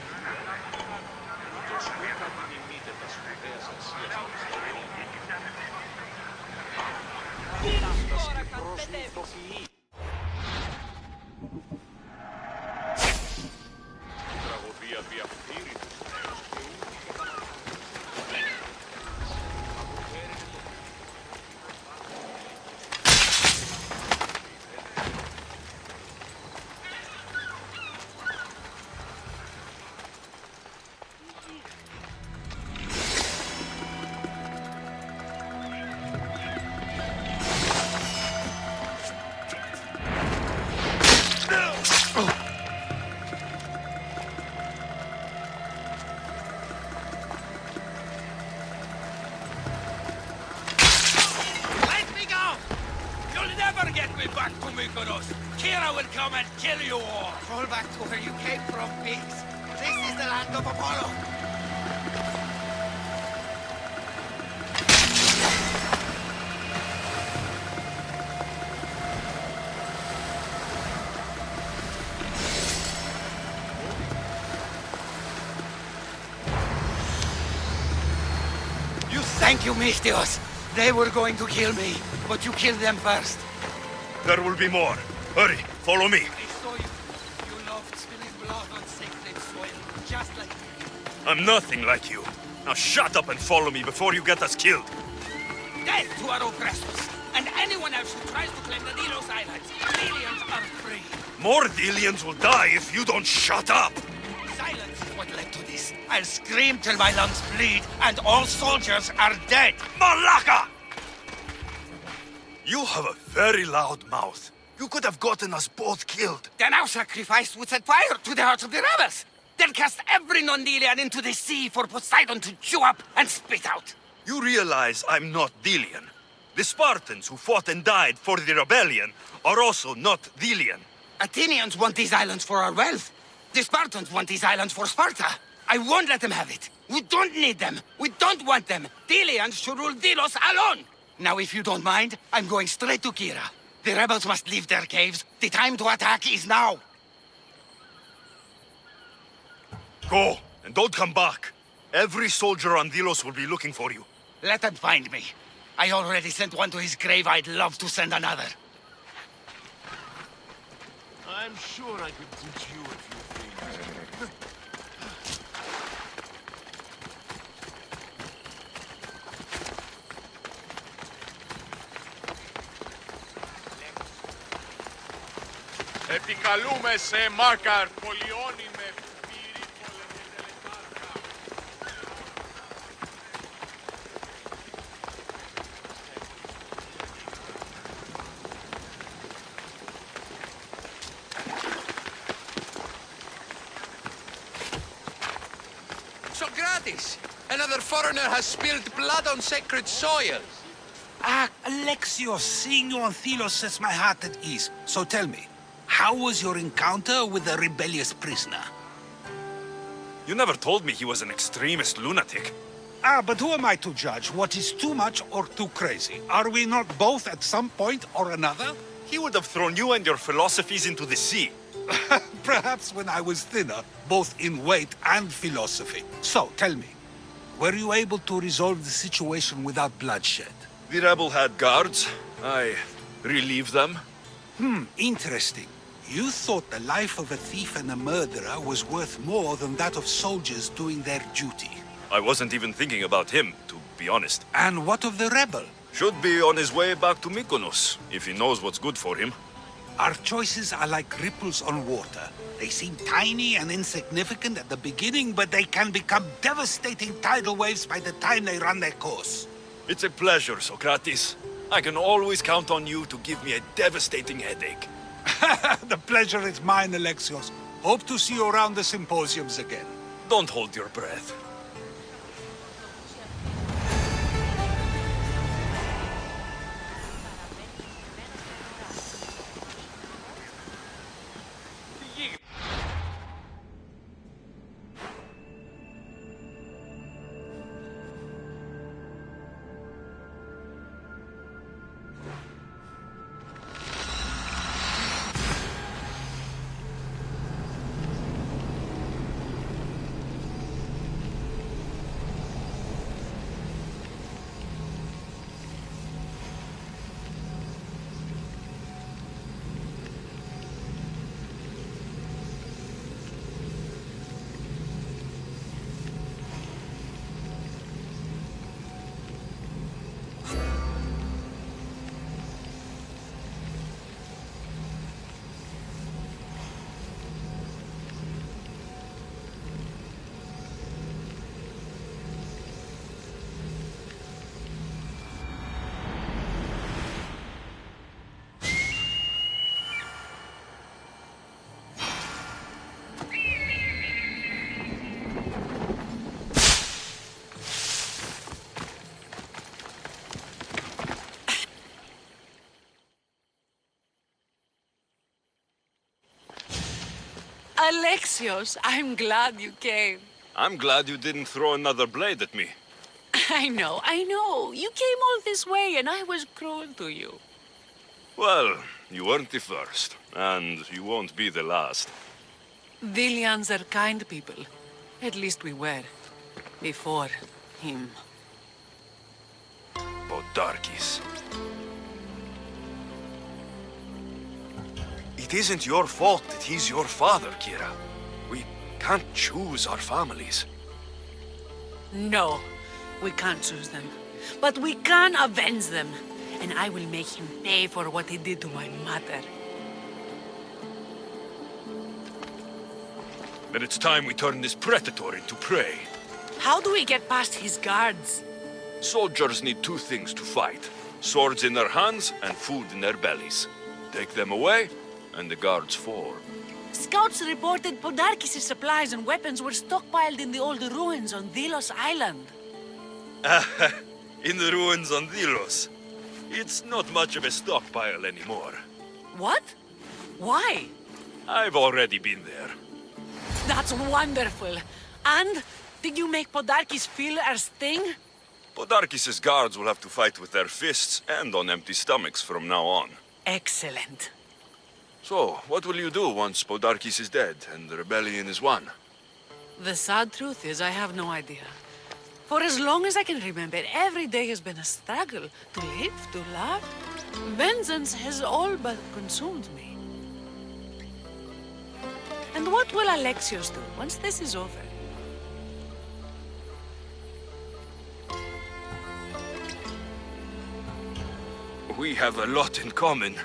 ούτως ούκα τιμημείτε τα σπουδαίας αξίας των ιστοριών. Αυτάς και προσμυθοποιεί. Η τραγωδία διαφθείρει τους νέους και ούτε Roll back to where you came from, pigs. This is the land of Apollo. Thank you, Misthios. They were going to kill me, but you killed them first. There will be more. Hurry, follow me. I saw you. You loved spilling blood on sacred soil, just like me. I'm nothing like you. Now shut up and follow me before you get us killed. Death to our oppressors, and anyone else who tries to claim the Delos Islands. Delians are free. More Delians will die if you don't shut up. Silence is what led to this. I'll scream till my lungs bleed, and all soldiers are dead. Malaka! You have a very loud mouth. You could have gotten us both killed. Then our sacrifice would set fire to the hearts of the rebels. Then cast every non-Delian into the sea for Poseidon to chew up and spit out. You realize I'm not Delian. The Spartans who fought and died for the rebellion are also not Delian. Athenians want these islands for our wealth. The Spartans want these islands for Sparta. I won't let them have it. We don't need them. We don't want them. Delians should rule Delos alone. Now, if you don't mind, I'm going straight to Kira. The rebels must leave their caves. The time to attack is now. Go, and don't come back. Every soldier on Delos will be looking for you. Let them find me. I already sent one to his grave. I'd love to send another. I'm sure I could teach you a few things. Επικαλούμε σε Μάκαρ, πολιώνει με πυρήφολε και τελετάρκα. Socrates! Another foreigner has spilled blood on sacred soil. Ah, Alexios, seeing you on Thelos sets my heart at ease. So tell me, how was your encounter with the rebellious prisoner? You never told me he was an extremist lunatic. Ah, but who am I to judge what is too much or too crazy? Are we not both at some point or another? He would have thrown you and your philosophies into the sea. Perhaps when I was thinner, both in weight and philosophy. So, tell me, were you able to resolve the situation without bloodshed? The rebel had guards. I relieved them. Interesting. You thought the life of a thief and a murderer was worth more than that of soldiers doing their duty. I wasn't even thinking about him, to be honest. And what of the rebel? Should be on his way back to Mykonos, if he knows what's good for him. Our choices are like ripples on water. They seem tiny and insignificant at the beginning, but they can become devastating tidal waves by the time they run their course. It's a pleasure, Socrates. I can always count on you to give me a devastating headache. The pleasure is mine, Alexios. Hope to see you around the symposiums again. Don't hold your breath. Alexios, I'm glad you came. I'm glad you didn't throw another blade at me. I know. You came all this way and I was cruel to you. Well, you weren't the first, and you won't be the last. Dilians are kind people. At least we were. Before him. Podarkis. It isn't your fault that he's your father, Kira. We can't choose our families. No, we can't choose them. But we can avenge them. And I will make him pay for what he did to my mother. Then it's time we turn this predator into prey. How do we get past his guards? Soldiers need two things to fight. Swords in their hands and food in their bellies. Take them away, and the guards fall. Scouts reported Podarkis' supplies and weapons were stockpiled in the old ruins on Delos Island. In the ruins on Delos. It's not much of a stockpile anymore. What? Why? I've already been there. That's wonderful. And did you make Podarkis feel our sting? Podarkis' guards will have to fight with their fists and on empty stomachs from now on. Excellent. So, what will you do once Podarkis is dead and the rebellion is won? The sad truth is I have no idea. For as long as I can remember, every day has been a struggle to live, to love. Vengeance has all but consumed me. And what will Alexios do once this is over? We have a lot in common.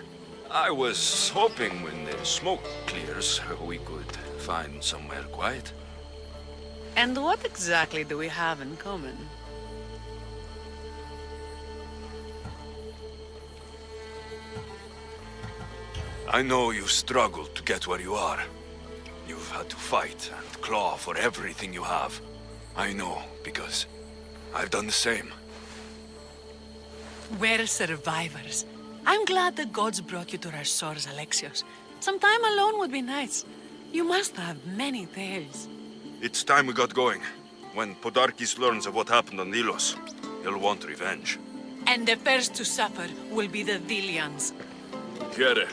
I was hoping when the smoke clears, we could find somewhere quiet. And what exactly do we have in common? I know you struggled to get where you are. You've had to fight and claw for everything you have. I know, because I've done the same. We're survivors. I'm glad the gods brought you to our shores, Alexios. Some time alone would be nice. You must have many tales. It's time we got going. When Podarkis learns of what happened on Delos, he'll want revenge. And the first to suffer will be the Dilians. Kere.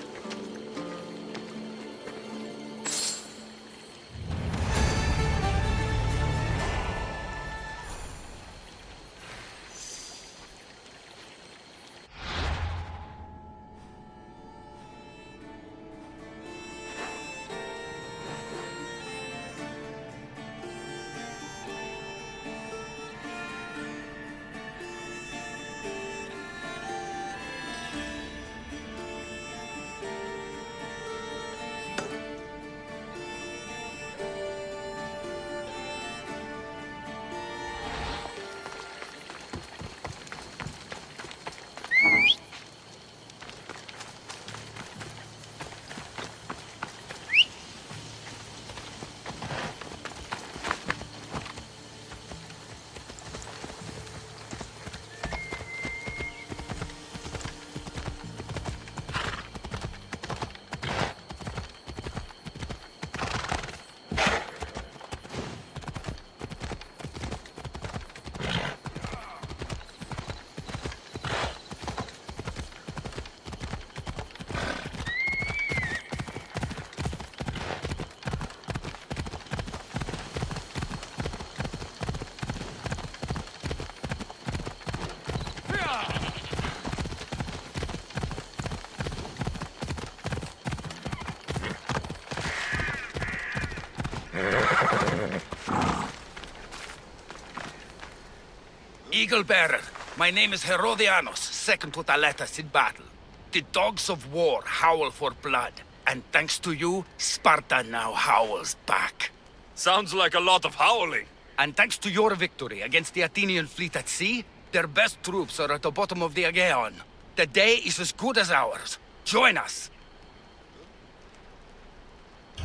Eagle Bearer, my name is Herodianos, second to Thaletas in battle. The dogs of war howl for blood, and thanks to you, Sparta now howls back. Sounds like a lot of howling. And thanks to your victory against the Athenian fleet at sea, their best troops are at the bottom of the Aegean. The day is as good as ours. Join us.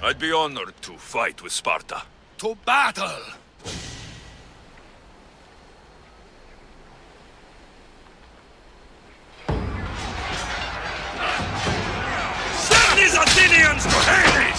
I'd be honored to fight with Sparta. To battle! Send these Athenians to Hades!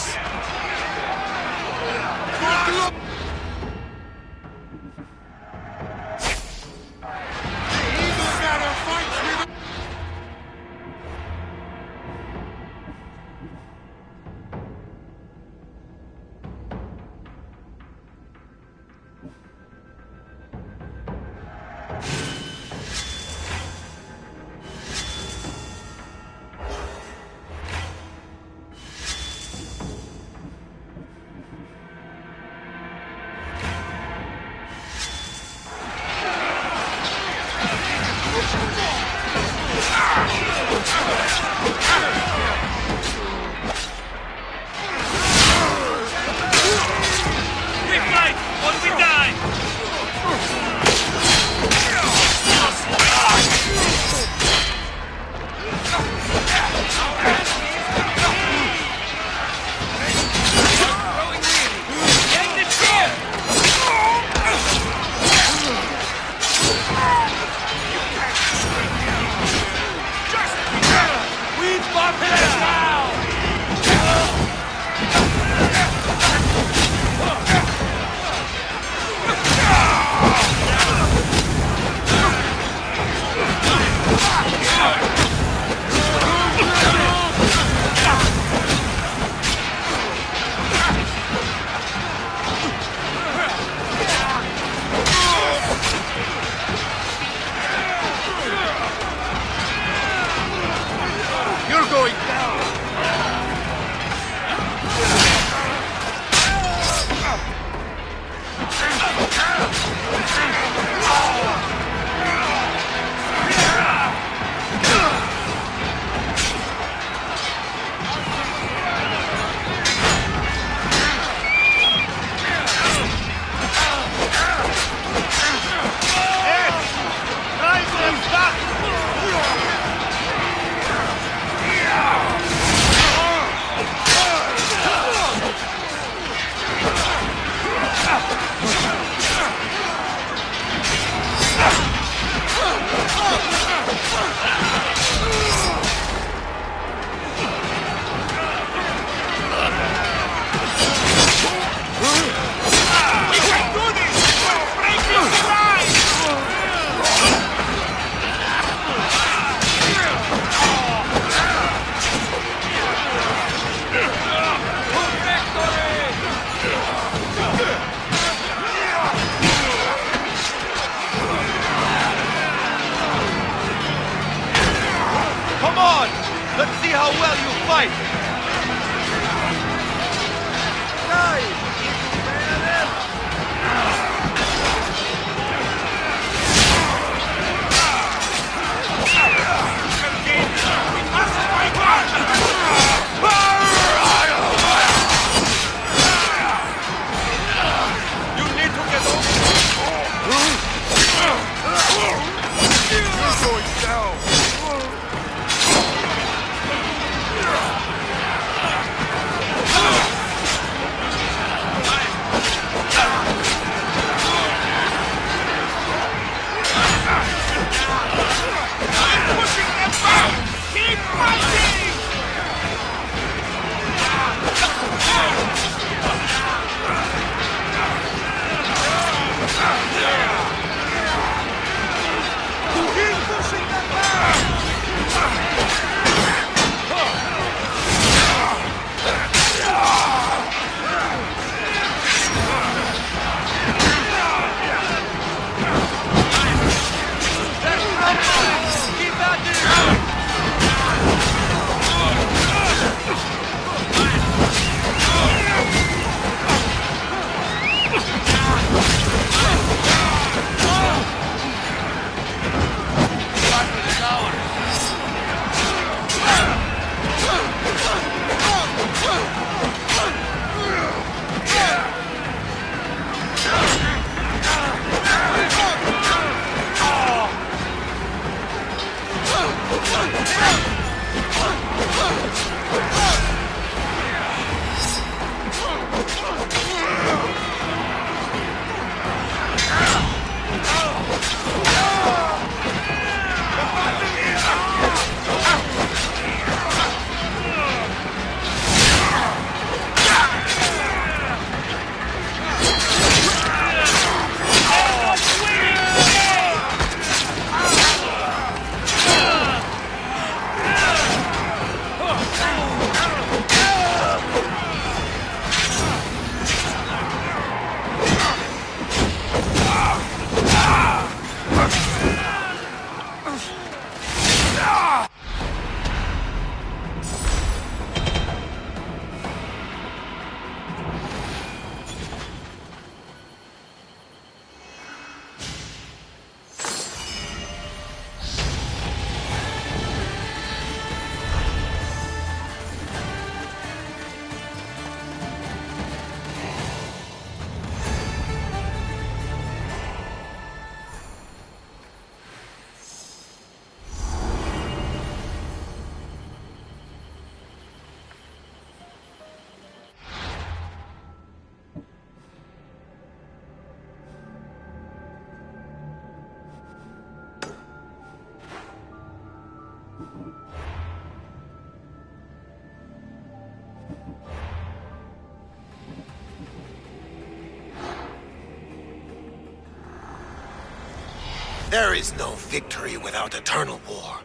There is no victory without eternal war.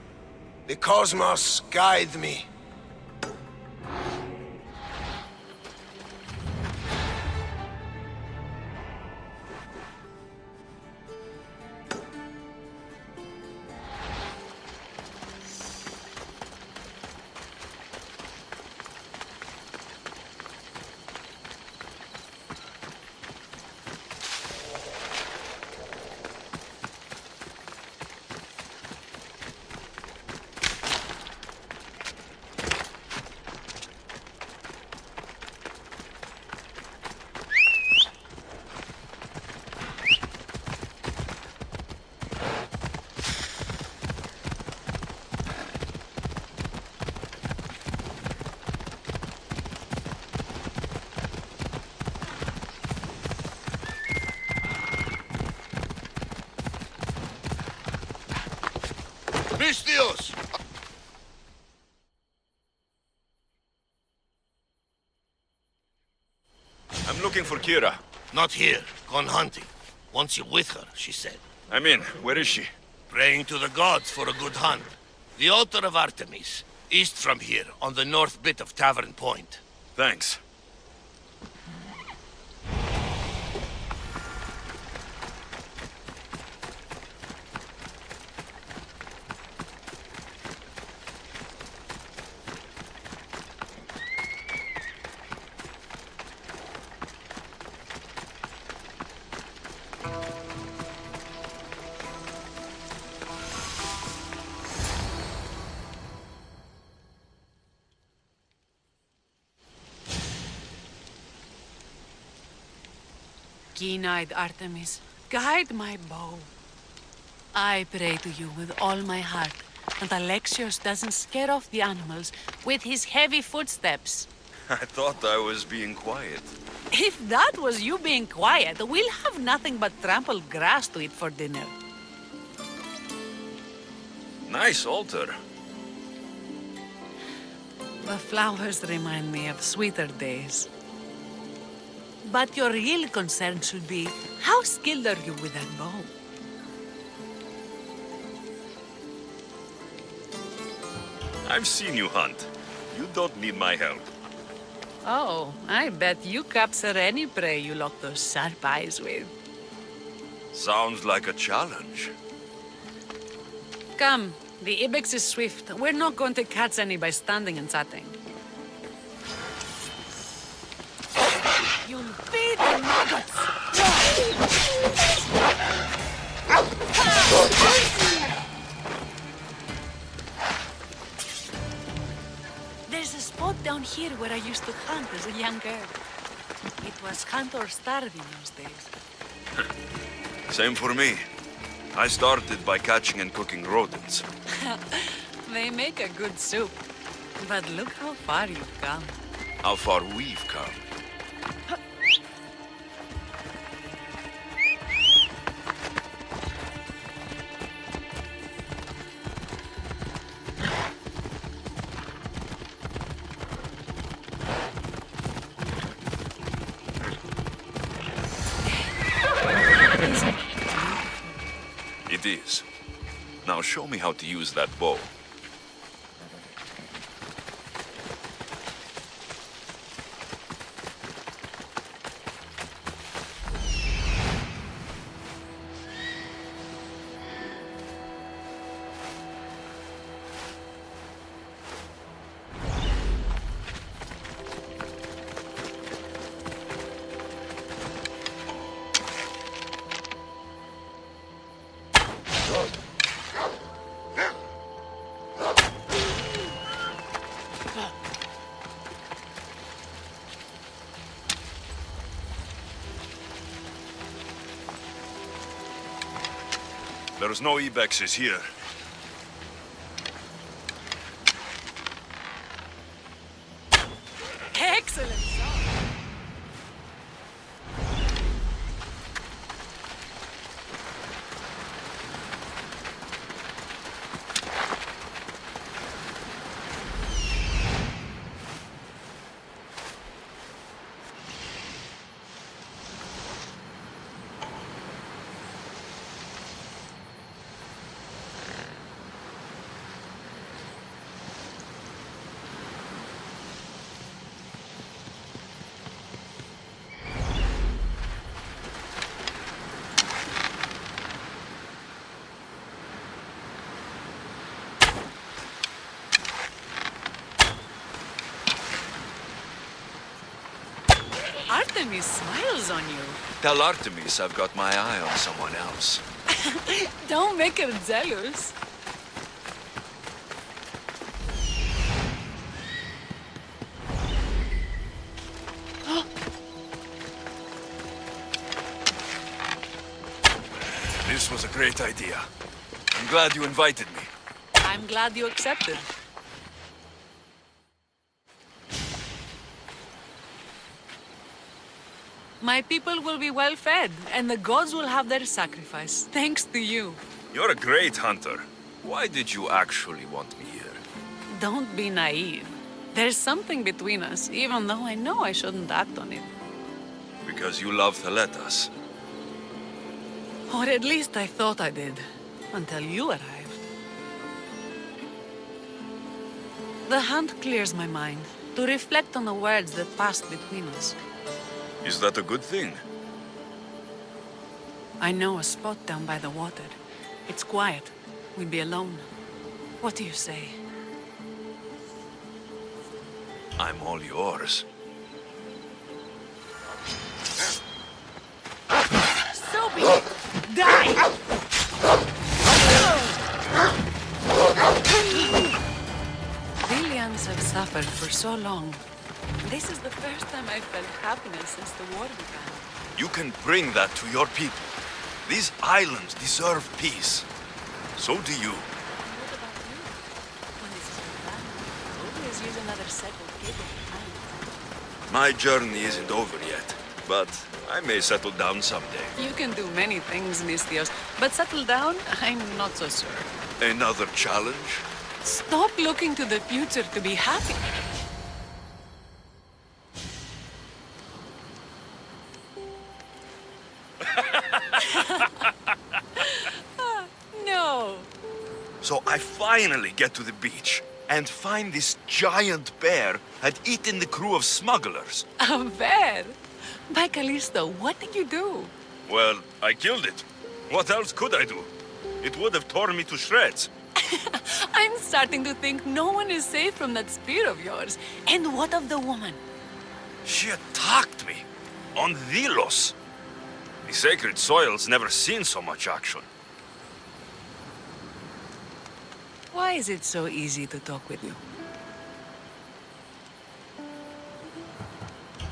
The cosmos guide me. Mistios! I'm looking for Kira. Not here. Gone hunting. Wants you with her, she said. I'm in. Where is she? Praying to the gods for a good hunt. The altar of Artemis, east from here, on the north bit of Tavern Point. Thanks. Keen-eyed Artemis, guide my bow. I pray to you with all my heart that Alexios doesn't scare off the animals with his heavy footsteps. I thought I was being quiet. If that was you being quiet, we'll have nothing but trampled grass to eat for dinner. Nice altar. The flowers remind me of sweeter days. But your real concern should be, how skilled are you with that bow? I've seen you hunt. You don't need my help. Oh, I bet you capture any prey you lock those sharp eyes with. Sounds like a challenge. Come, the ibex is swift. We're not going to catch any by standing and chatting. You'll feed the maggots! There's a spot down here where I used to hunt as a young girl. It was hunt or starve in those days. Same for me. I started by catching and cooking rodents. They make a good soup. But look how far you've come. How far we've come. It is. Now show me how to use that bow. There's no ibexes here. Excellent shot. Artemis smiles on you. Tell Artemis I've got my eye on someone else. Don't make her jealous. This was a great idea. I'm glad you invited me. I'm glad you accepted. My people will be well fed, and the gods will have their sacrifice, thanks to you. You're a great hunter. Why did you actually want me here? Don't be naive. There's something between us, even though I know I shouldn't act on it. Because you love Theletas. Or at least I thought I did, until you arrived. The hunt clears my mind, to reflect on the words that passed between us. Is that a good thing? I know a spot down by the water. It's quiet. We'd be alone. What do you say? I'm all yours. So be it! Die! Billions have suffered for so long. This is the first time I've felt happiness since the war began. You can bring that to your people. These islands deserve peace. So do you. What about you? When this is all done, always use another set of cable behind. My journey isn't over yet, but I may settle down someday. You can do many things, Mistios, but settle down, I'm not so sure. Another challenge? Stop looking to the future to be happy. No. So I finally get to the beach and find this giant bear had eaten the crew of smugglers. A bear? By Callisto, what did you do? Well, I killed it. What else could I do? It would have torn me to shreds. I'm starting to think no one is safe from that spear of yours. And what of the woman? She attacked me. On Delos. The sacred soil's never seen so much action. Why is it so easy to talk with you?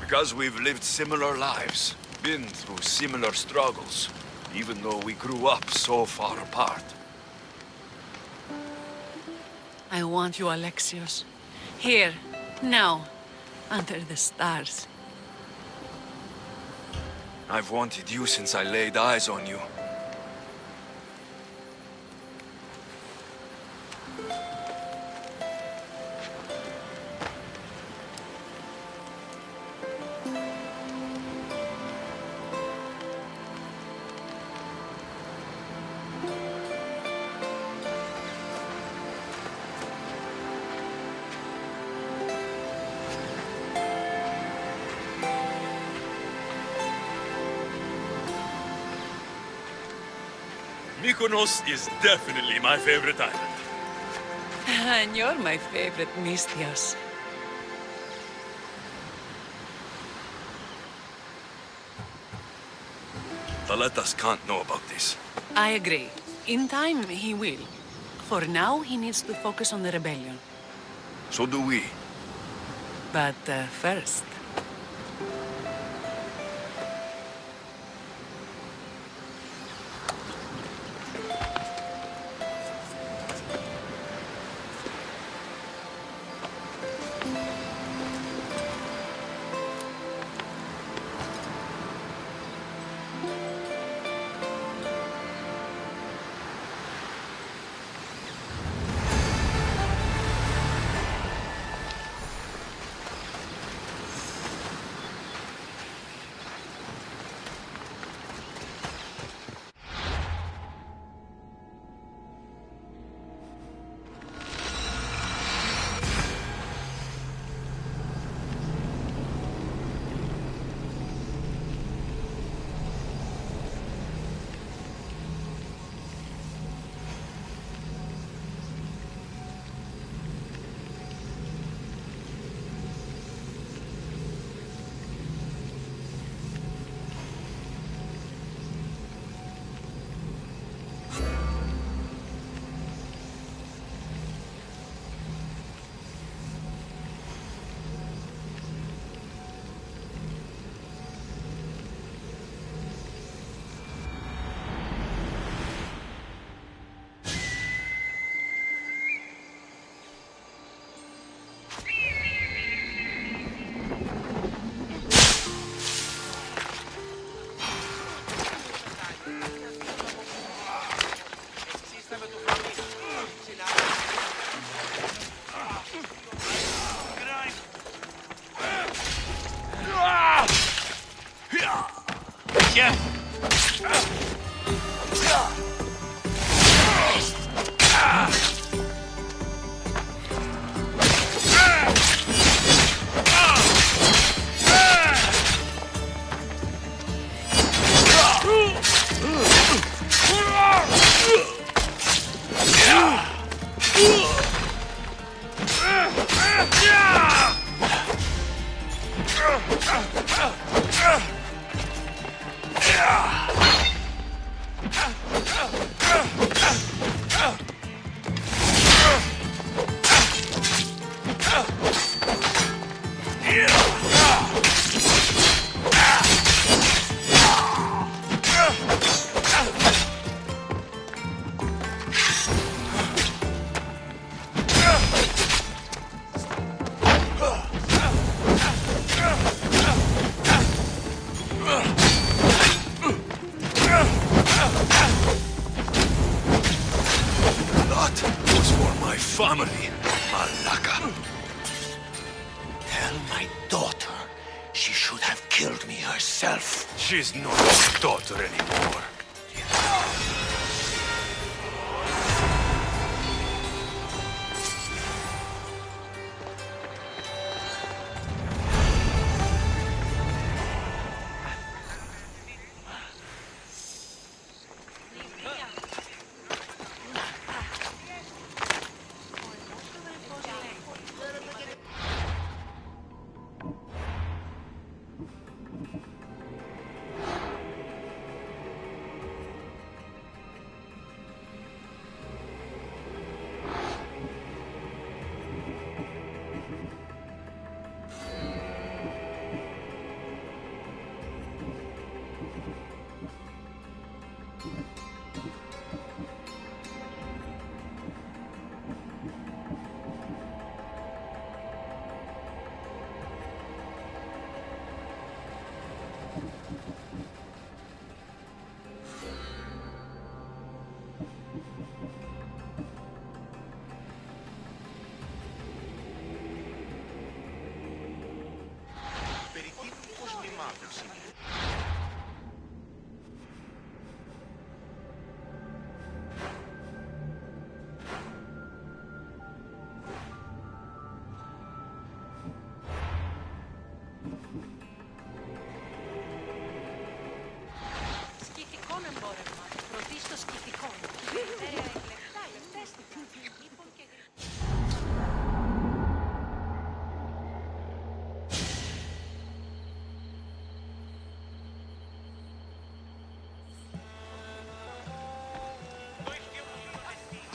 Because we've lived similar lives, been through similar struggles, even though we grew up so far apart. I want you, Alexios. Here, now, under the stars. I've wanted you since I laid eyes on you. Mykonos is definitely my favorite island. And you're my favorite, Mistios. Theletas can't know about this. I agree. In time, he will. For now, he needs to focus on the rebellion. So do we. But first... Family, Malaka. Tell my daughter she should have killed me herself. She's not my daughter anymore.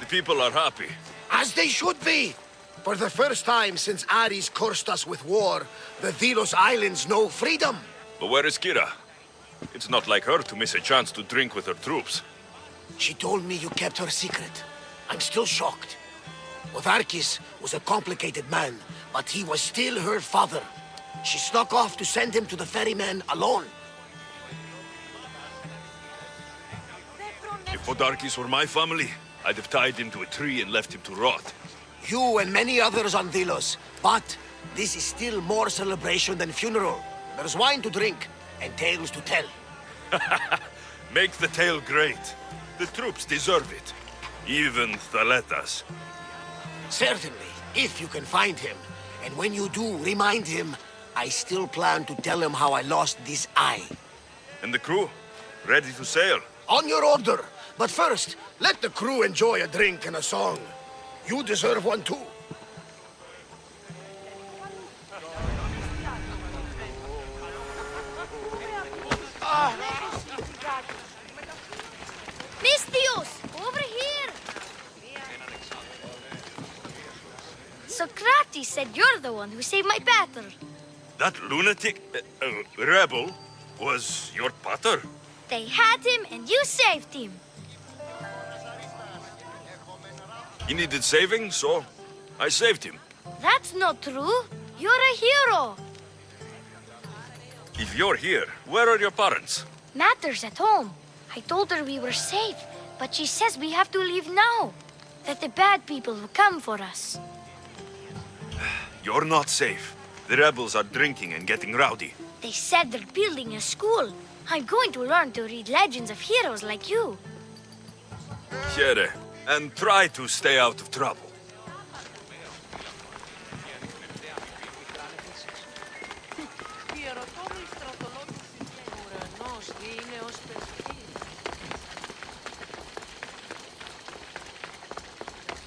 People are happy. As they should be! For the first time since Ares cursed us with war, the Delos Islands know freedom! But where is Kira? It's not like her to miss a chance to drink with her troops. She told me you kept her secret. I'm still shocked. Otharkis was a complicated man, but he was still her father. She snuck off to send him to the ferryman alone. If Otharkis were my family, I'd have tied him to a tree and left him to rot. You and many others on Delos. But this is still more celebration than funeral. There's wine to drink and tales to tell. Make the tale great. The troops deserve it. Even Thaletas. Certainly, if you can find him. And when you do, remind him, I still plan to tell him how I lost this eye. And the crew? Ready to sail? On your order. But first, let the crew enjoy a drink and a song. You deserve one too. Misthios, over here! Socrates said you're the one who saved my pater. That lunatic rebel was your pater? They had him and you saved him. He needed saving, so I saved him. That's not true. You're a hero. If you're here, where are your parents? Matter's at home. I told her we were safe, but she says we have to leave now. That the bad people will come for us. You're not safe. The rebels are drinking and getting rowdy. They said they're building a school. I'm going to learn to read legends of heroes like you. Here, and try to stay out of trouble.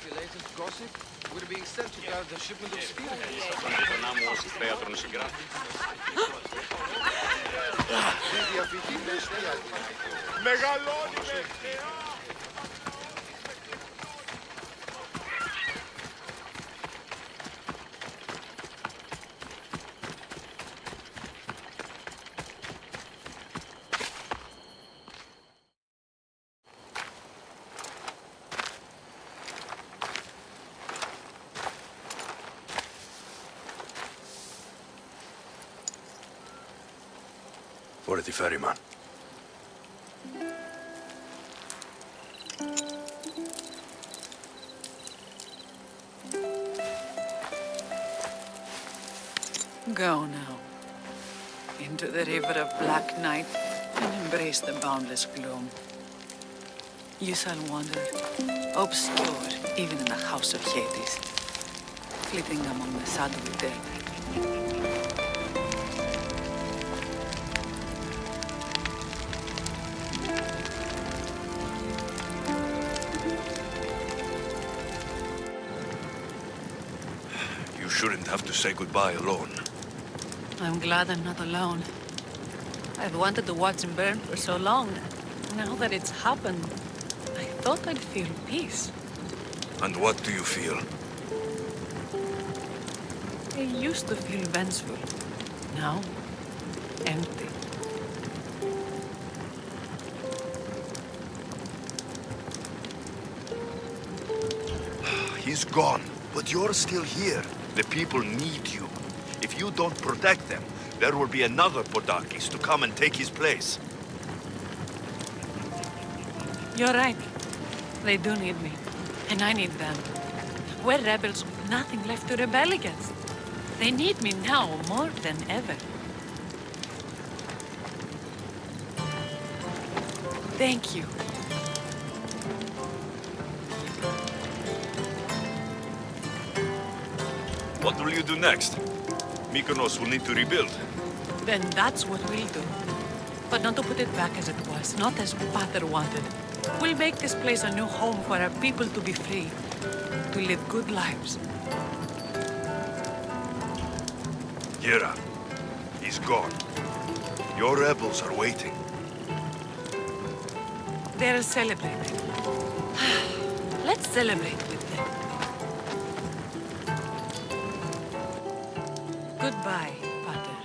The latest gossip? We're being sent to guard the shipment of steel. For the ferryman. Go now. Into the river of black night and embrace the boundless gloom. You shall wander, obscure even in the house of Hades, flitting among the shadowy dead. You shouldn't have to say goodbye alone. I'm glad I'm not alone. I've wanted to watch him burn for so long. Now that it's happened, I thought I'd feel peace. And what do you feel? I used to feel vengeful. Now, empty. He's gone, but you're still here. The people need you. If you don't protect them, there will be another Podakis to come and take his place. You're right. They do need me. And I need them. We're rebels with nothing left to rebel against. They need me now more than ever. Thank you. What will you do next? Mykonos will need to rebuild. Then that's what we'll do. But not to put it back as it was, not as Pater wanted. We'll make this place a new home for our people to be free, to live good lives. Yera, he's gone. Your rebels are waiting. They're celebrating. Let's celebrate with them. Goodbye, Pater.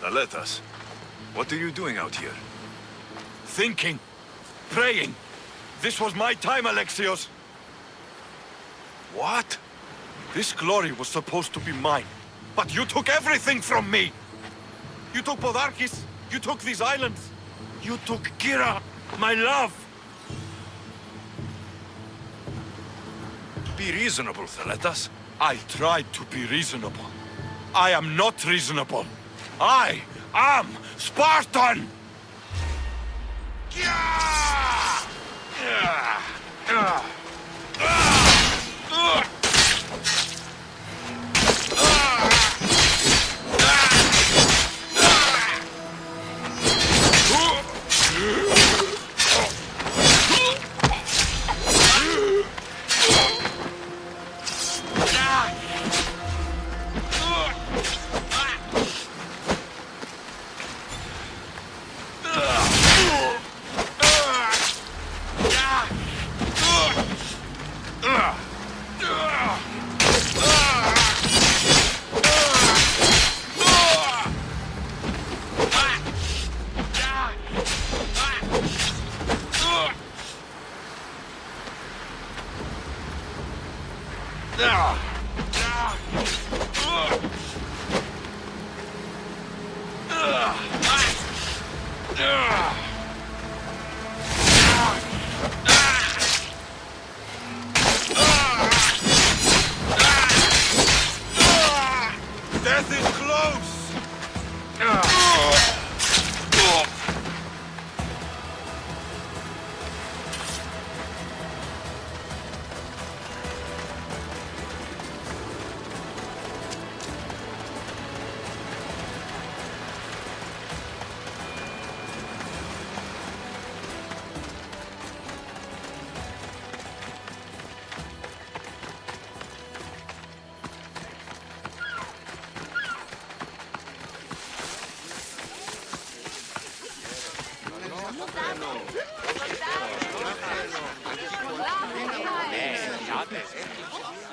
Aletas, what are you doing out here? Thinking. Praying. This was my time, Alexios. What? This glory was supposed to be mine. But you took everything from me! You took Podarkis. You took these islands. You took Kira, my love. Be reasonable, Thaletas. I tried to be reasonable. I am not reasonable. I am Spartan! Death is close!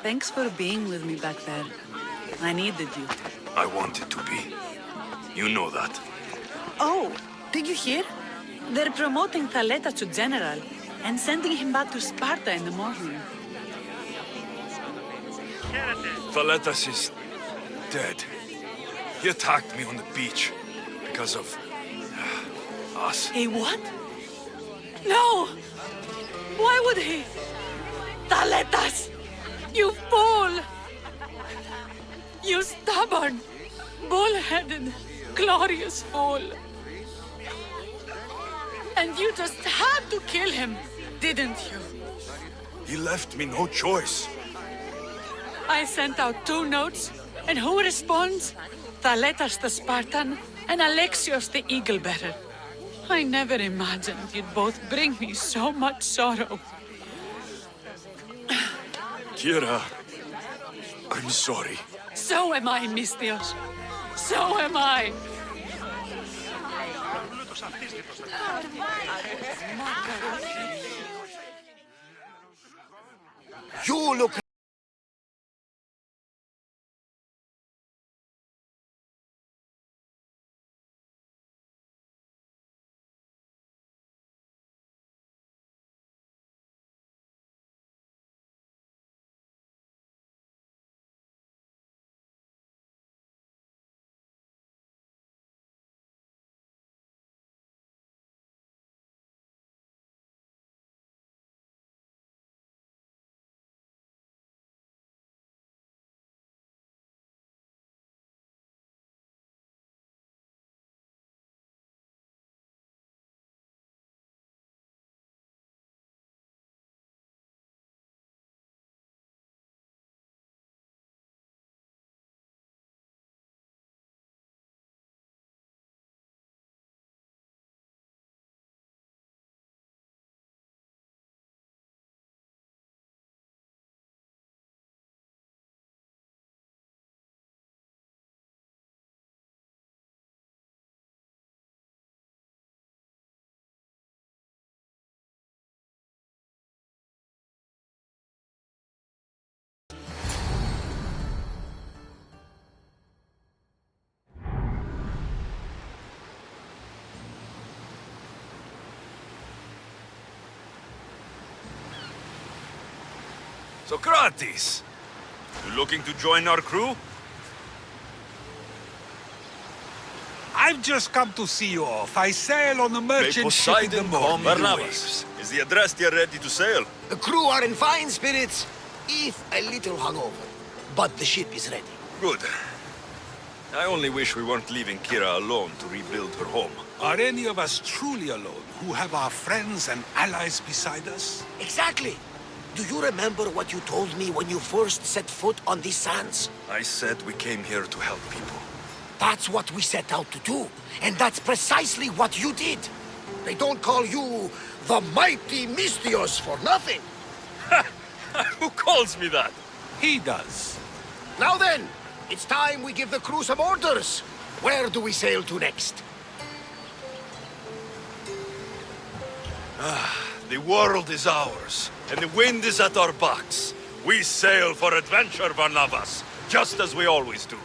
Thanks for being with me back there. I needed you. I wanted to be. You know that. Oh, did you hear? They're promoting Thaleta to general and sending him back to Sparta in the morning. Thaletas is dead. He attacked me on the beach because of us. He what? No! Why would he? Thaletas! You fool! You stubborn, bull-headed, glorious fool! And you just had to kill him, didn't you? He left me no choice. I sent out 2 notes, and who responds? Thaletas the Spartan and Alexios the Eagle-Bearer. I never imagined you'd both bring me so much sorrow. Kira, I'm sorry. So am I, Misthios. So am I. You look... Socrates! You looking to join our crew? I've just come to see you off. I sail on the merchant ship in the morning. Barnabas, is the Adrastia ready to sail? The crew are in fine spirits, if a little hungover. But the ship is ready. Good. I only wish we weren't leaving Kira alone to rebuild her home. Are any of us truly alone, who have our friends and allies beside us? Exactly. Do you remember what you told me when you first set foot on these sands? I said we came here to help people. That's what we set out to do. And that's precisely what you did. They don't call you the mighty Misthios for nothing. Who calls me that? He does. Now then, it's time we give the crew some orders. Where do we sail to next? The world is ours, and the wind is at our backs. We sail for adventure, Barnabas, just as we always do.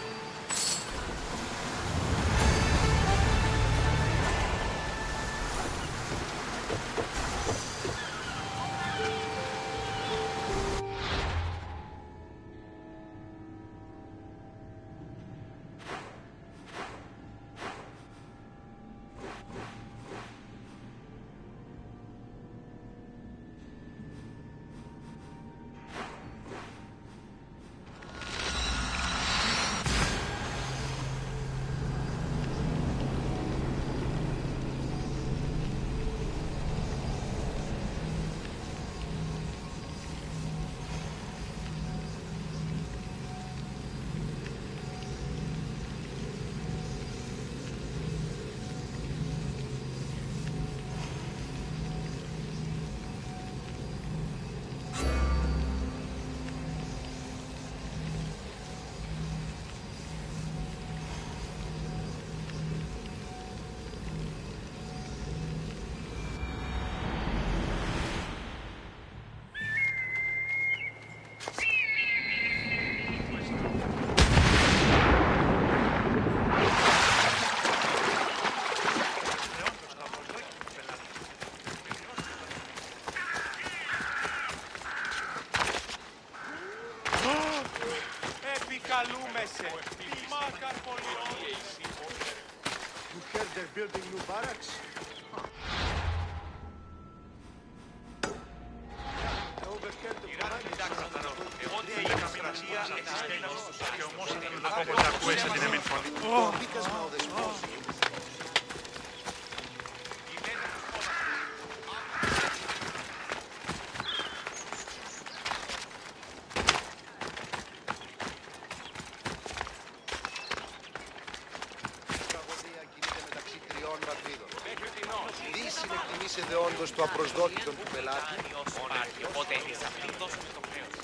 You heard they're building new barracks? Λύσετε όντως το απροσδόκητο του πελάτη. Οπότε σε αυτήν δώσουμε το χρέος.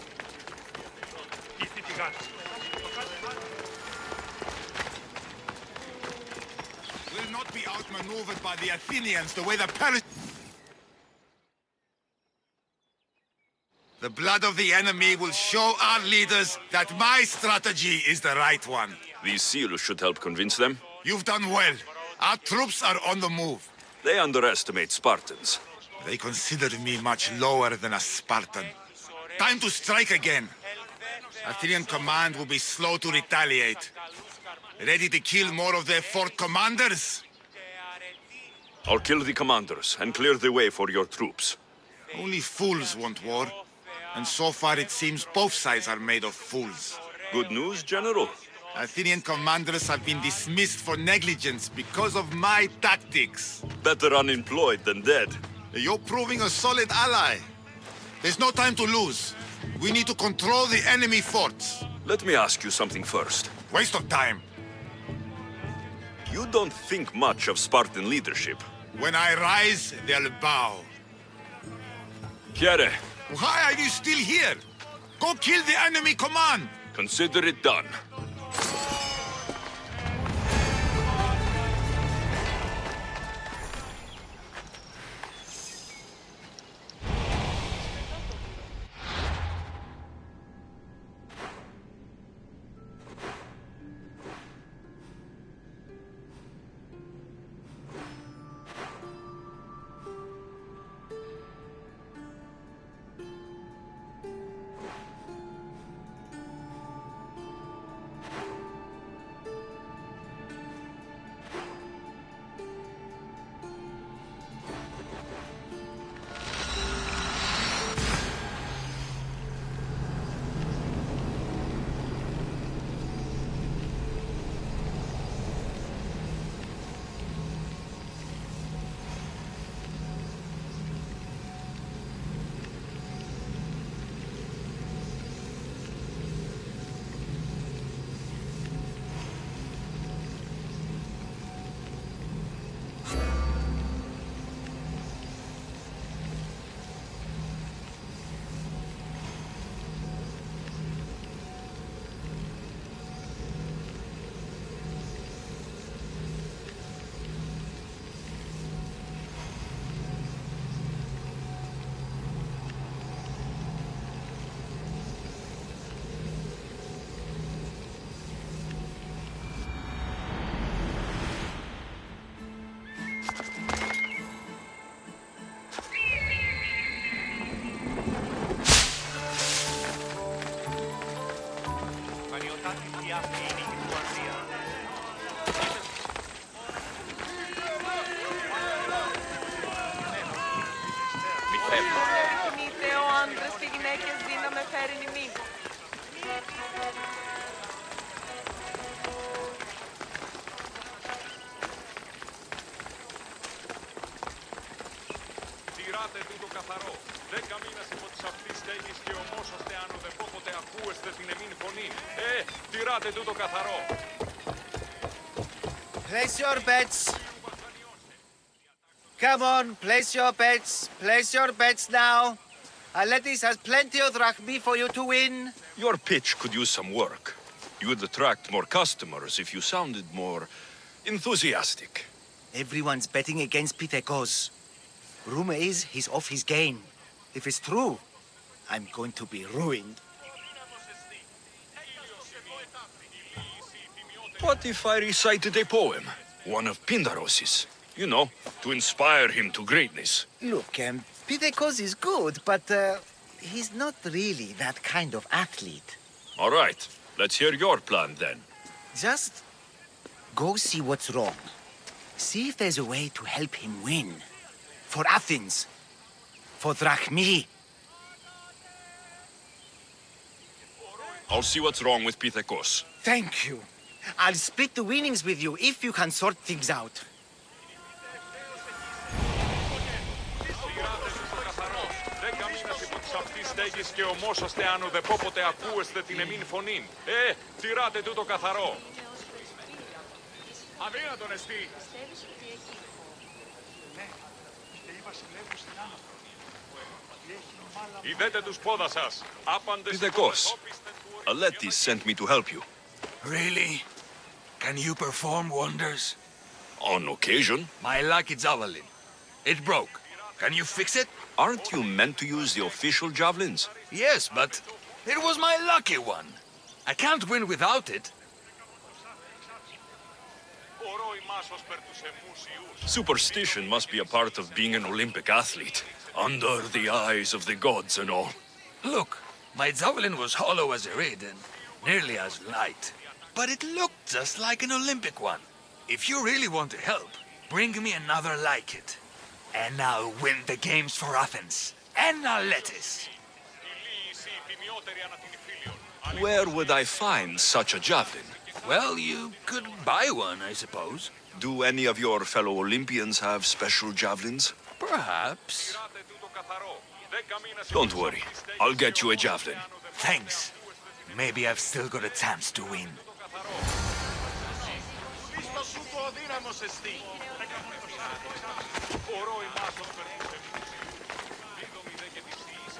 We'll not be outmaneuvered by the Athenians the way the Paris... The blood of the enemy will show our leaders that my strategy is the right one. These seals should help convince them. You've done well. Our troops are on the move. They underestimate Spartans. They considered me much lower than a Spartan. Time to strike again. Athenian command will be slow to retaliate. Ready to kill more of their fort commanders? I'll kill the commanders and clear the way for your troops. Only fools want war. And so far it seems both sides are made of fools. Good news, General? Athenian commanders have been dismissed for negligence because of my tactics. Better unemployed than dead. You're proving a solid ally. There's no time to lose. We need to control the enemy forts. Let me ask you something first. Waste of time. You don't think much of Spartan leadership. When I rise, they'll bow. Chiere. Why are you still here? Go kill the enemy command! Consider it done. Place your bets. Come on, place your bets. Place your bets now. Aletis has plenty of drachmi for you to win. Your pitch could use some work. You would attract more customers if you sounded more enthusiastic. Everyone's betting against Pitekos. Rumor is he's off his game. If it's true, I'm going to be ruined. What if I recited a poem? One of Pindaros's. You know, to inspire him to greatness. Look, Pitekos is good, but he's not really that kind of athlete. All right. Let's hear your plan, then. Just go see what's wrong. See if there's a way to help him win. For Athens. For Drachmi. I'll see what's wrong with Pithekos. Thank you. I'll split the winnings with you if you can sort things out. Στέγης και ομόσαστε αν ουδεπόποτε ακούεστε την εμήν φωνήν. Τυράτε τούτο καθαρό. Αδύνατον εστί. Ιδέτε τους πόδα σας. Άπαντες... Pithekos, Aletis sent me to help you. Really? Can you perform wonders? On occasion. My lucky javelin. It broke. Can you fix it? Aren't you meant to use the official javelins? Yes, but it was my lucky one. I can't win without it. Superstition must be a part of being an Olympic athlete. Under the eyes of the gods and all. Look, my javelin was hollow as a reed and nearly as light. But it looked just like an Olympic one. If you really want to help, bring me another like it. And I'll win the games for Athens. And Aletis. Where would I find such a javelin? Well, you could buy one, I suppose. Do any of your fellow Olympians have special javelins? Perhaps. Don't worry. I'll get you a javelin. Thanks. Maybe I've still got a chance to win.